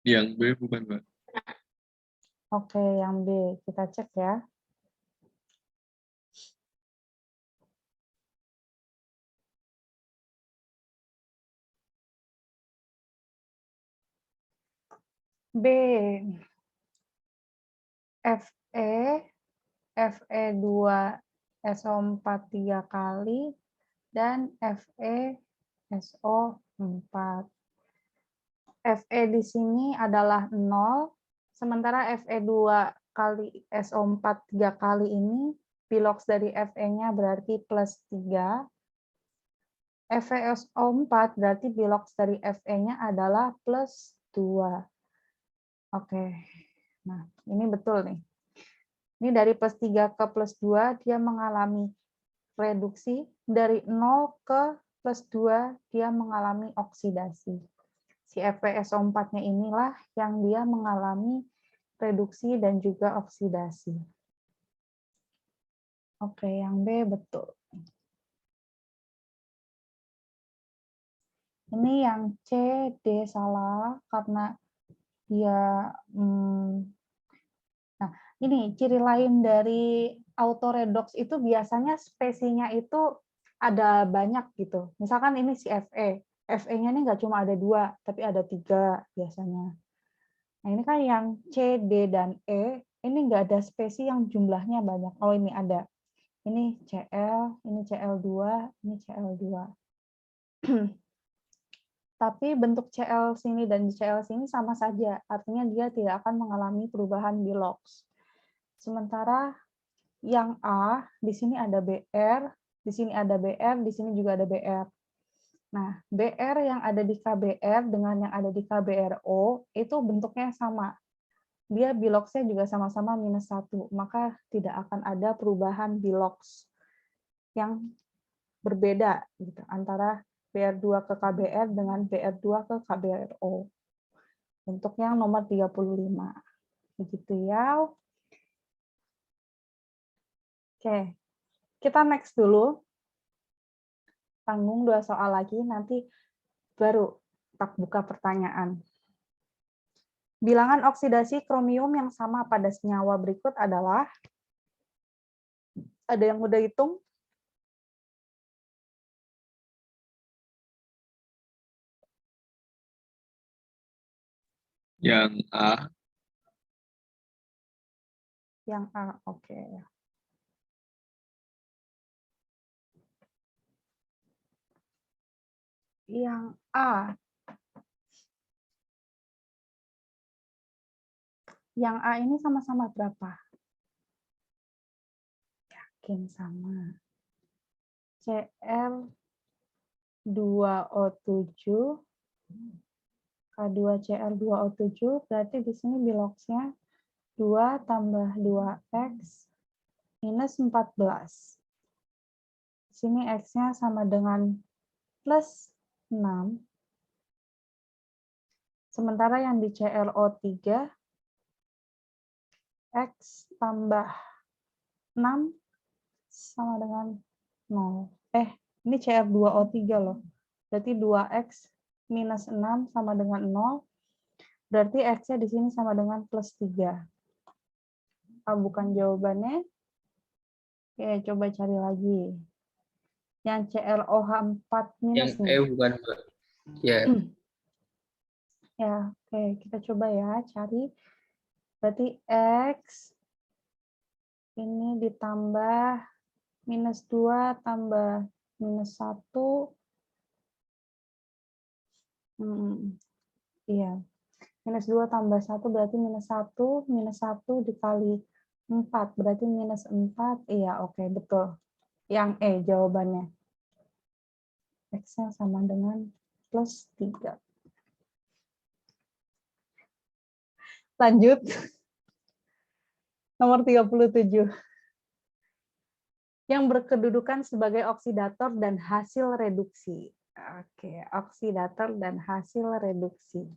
S2: Yang B bukan, Mbak.
S1: Oke, yang B kita cek ya. B, Fe, Fe2SO4 3 kali, dan FeSO4. Fe di sini adalah 0, sementara Fe2 kali SO4 3 kali ini, biloks dari Fe-nya berarti plus 3. FeSO4 berarti biloks dari Fe-nya adalah plus 2. Oke, nah ini betul nih. Ini dari plus 3 ke plus 2, dia mengalami reduksi. Dari 0 ke plus 2, dia mengalami oksidasi. Si FeSO4-nya inilah yang dia mengalami reduksi dan juga oksidasi. Oke, yang B betul. Ini yang C, D salah karena dia nah, ini ciri lain dari autoredoks itu biasanya spesiesnya itu ada banyak gitu. Misalkan ini si Fe. Fe-nya ini nggak cuma ada 2, tapi ada 3 biasanya. Nah, ini kan yang C, D, dan E, ini nggak ada spesies yang jumlahnya banyak. Oh, ini ada. Ini Cl, ini Cl2, ini Cl2. Tapi bentuk Cl sini dan Cl sini sama saja. Artinya dia tidak akan mengalami perubahan biloks. Sementara yang A, di sini ada Br, di sini ada Br, di sini juga ada Br. Nah, Br yang ada di KBr dengan yang ada di KBRO itu bentuknya sama. Dia biloksnya juga sama-sama -1, maka tidak akan ada perubahan biloks yang berbeda gitu, antara Br2 ke KBr dengan Br2 ke KBRO. Untuk yang nomor 35. Begitu ya. Oke, kita next dulu. tanggung 2 soal lagi, nanti baru tak buka pertanyaan. Bilangan oksidasi kromium yang sama pada senyawa berikut adalah, ada yang udah hitung?
S2: Yang A.
S1: Yang A, oke. Yang A. Yang A ini sama-sama berapa? Yakin sama. Cl2O7 K2Cl2O7 berarti di sini biloxnya 2 tambah 2X minus 14. Di sini X-nya sama dengan plus 6. Sementara yang di ClO3, X tambah 6 sama dengan 0. Ini Cl2O3 loh. Berarti 2X minus 6 sama dengan 0. Berarti X-nya di sini sama dengan plus 3. Bukan jawabannya. Oke, coba cari lagi. Yang ClOH4 minus
S4: Yang E bukan, ya.
S1: Ya, oke, kita coba ya cari. Berarti X ini ditambah minus 2 tambah minus 1. Iya. Minus 2 tambah 1 berarti minus 1. Minus 1 dikali 4 berarti minus 4. Iya, oke, betul. Yang E jawabannya. X-nya sama dengan plus 3. Lanjut. Nomor 37. Yang berkedudukan sebagai oksidator dan hasil reduksi. Oke, oksidator dan hasil reduksi.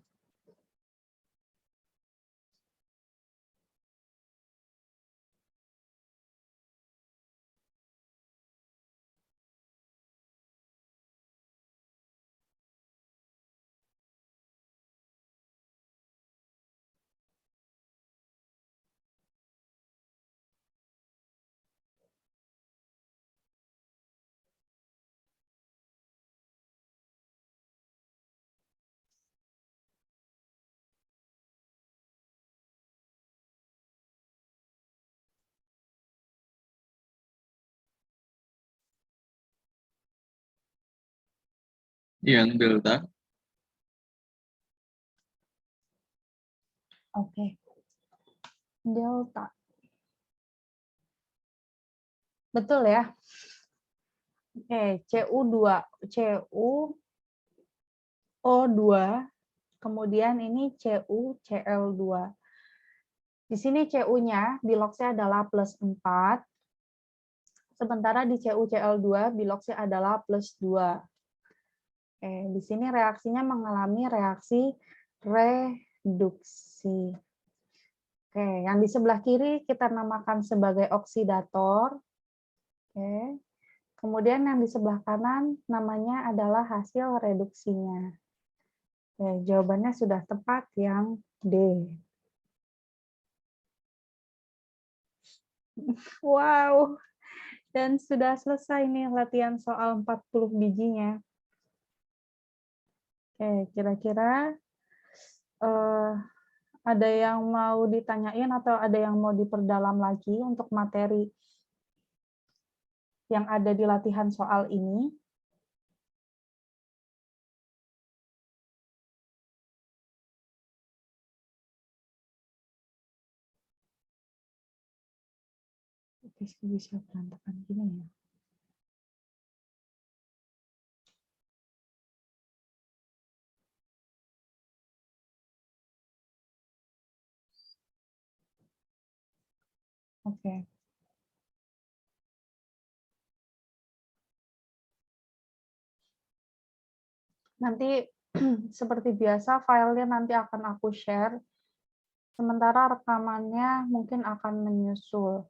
S2: Yang delta.
S1: Oke. Delta. Betul ya? Oke, CuO2, kemudian ini CuCl2. Di sini Cu-nya biloxnya adalah plus 4, sementara di CuCl2 biloxnya adalah plus 2. Oke, di sini reaksinya mengalami reaksi reduksi. Oke, yang di sebelah kiri kita namakan sebagai oksidator. Oke. Kemudian yang di sebelah kanan namanya adalah hasil reduksinya. Oke, jawabannya sudah tepat yang D. Wow. Dan sudah selesai nih latihan soal 40 bijinya. Oke, kira-kira ada yang mau ditanyain atau ada yang mau diperdalam lagi untuk materi yang ada di latihan soal ini? Bisa berantakan gini ya. Oke. Nanti seperti biasa filenya nanti akan aku share. Sementara rekamannya mungkin akan menyusul.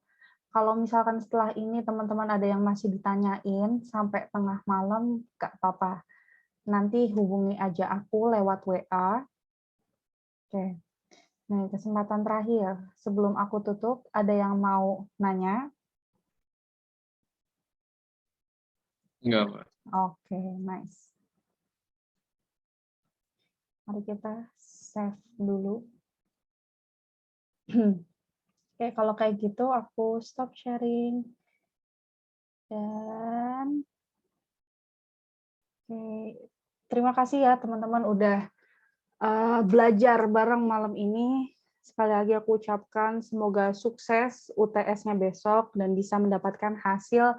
S1: Kalau misalkan setelah ini teman-teman ada yang masih ditanyain sampai tengah malam, nggak apa-apa. Nanti hubungi aja aku lewat WA. Oke. Nah, kesempatan terakhir. Sebelum aku tutup, ada yang mau nanya?
S2: Enggak, Mbak.
S1: Oke, nice. Mari kita save dulu. Oke, kalau kayak gitu aku stop sharing. Dan oke, terima kasih ya teman-teman udah belajar bareng malam ini. Sekali lagi aku ucapkan semoga sukses UTS-nya besok dan bisa mendapatkan hasil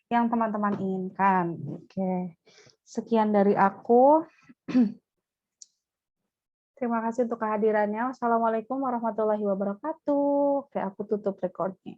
S1: yang teman-teman inginkan. Oke, sekian dari aku. Terima kasih untuk kehadirannya. Wassalamualaikum warahmatullahi wabarakatuh. Oke, aku tutup recordnya.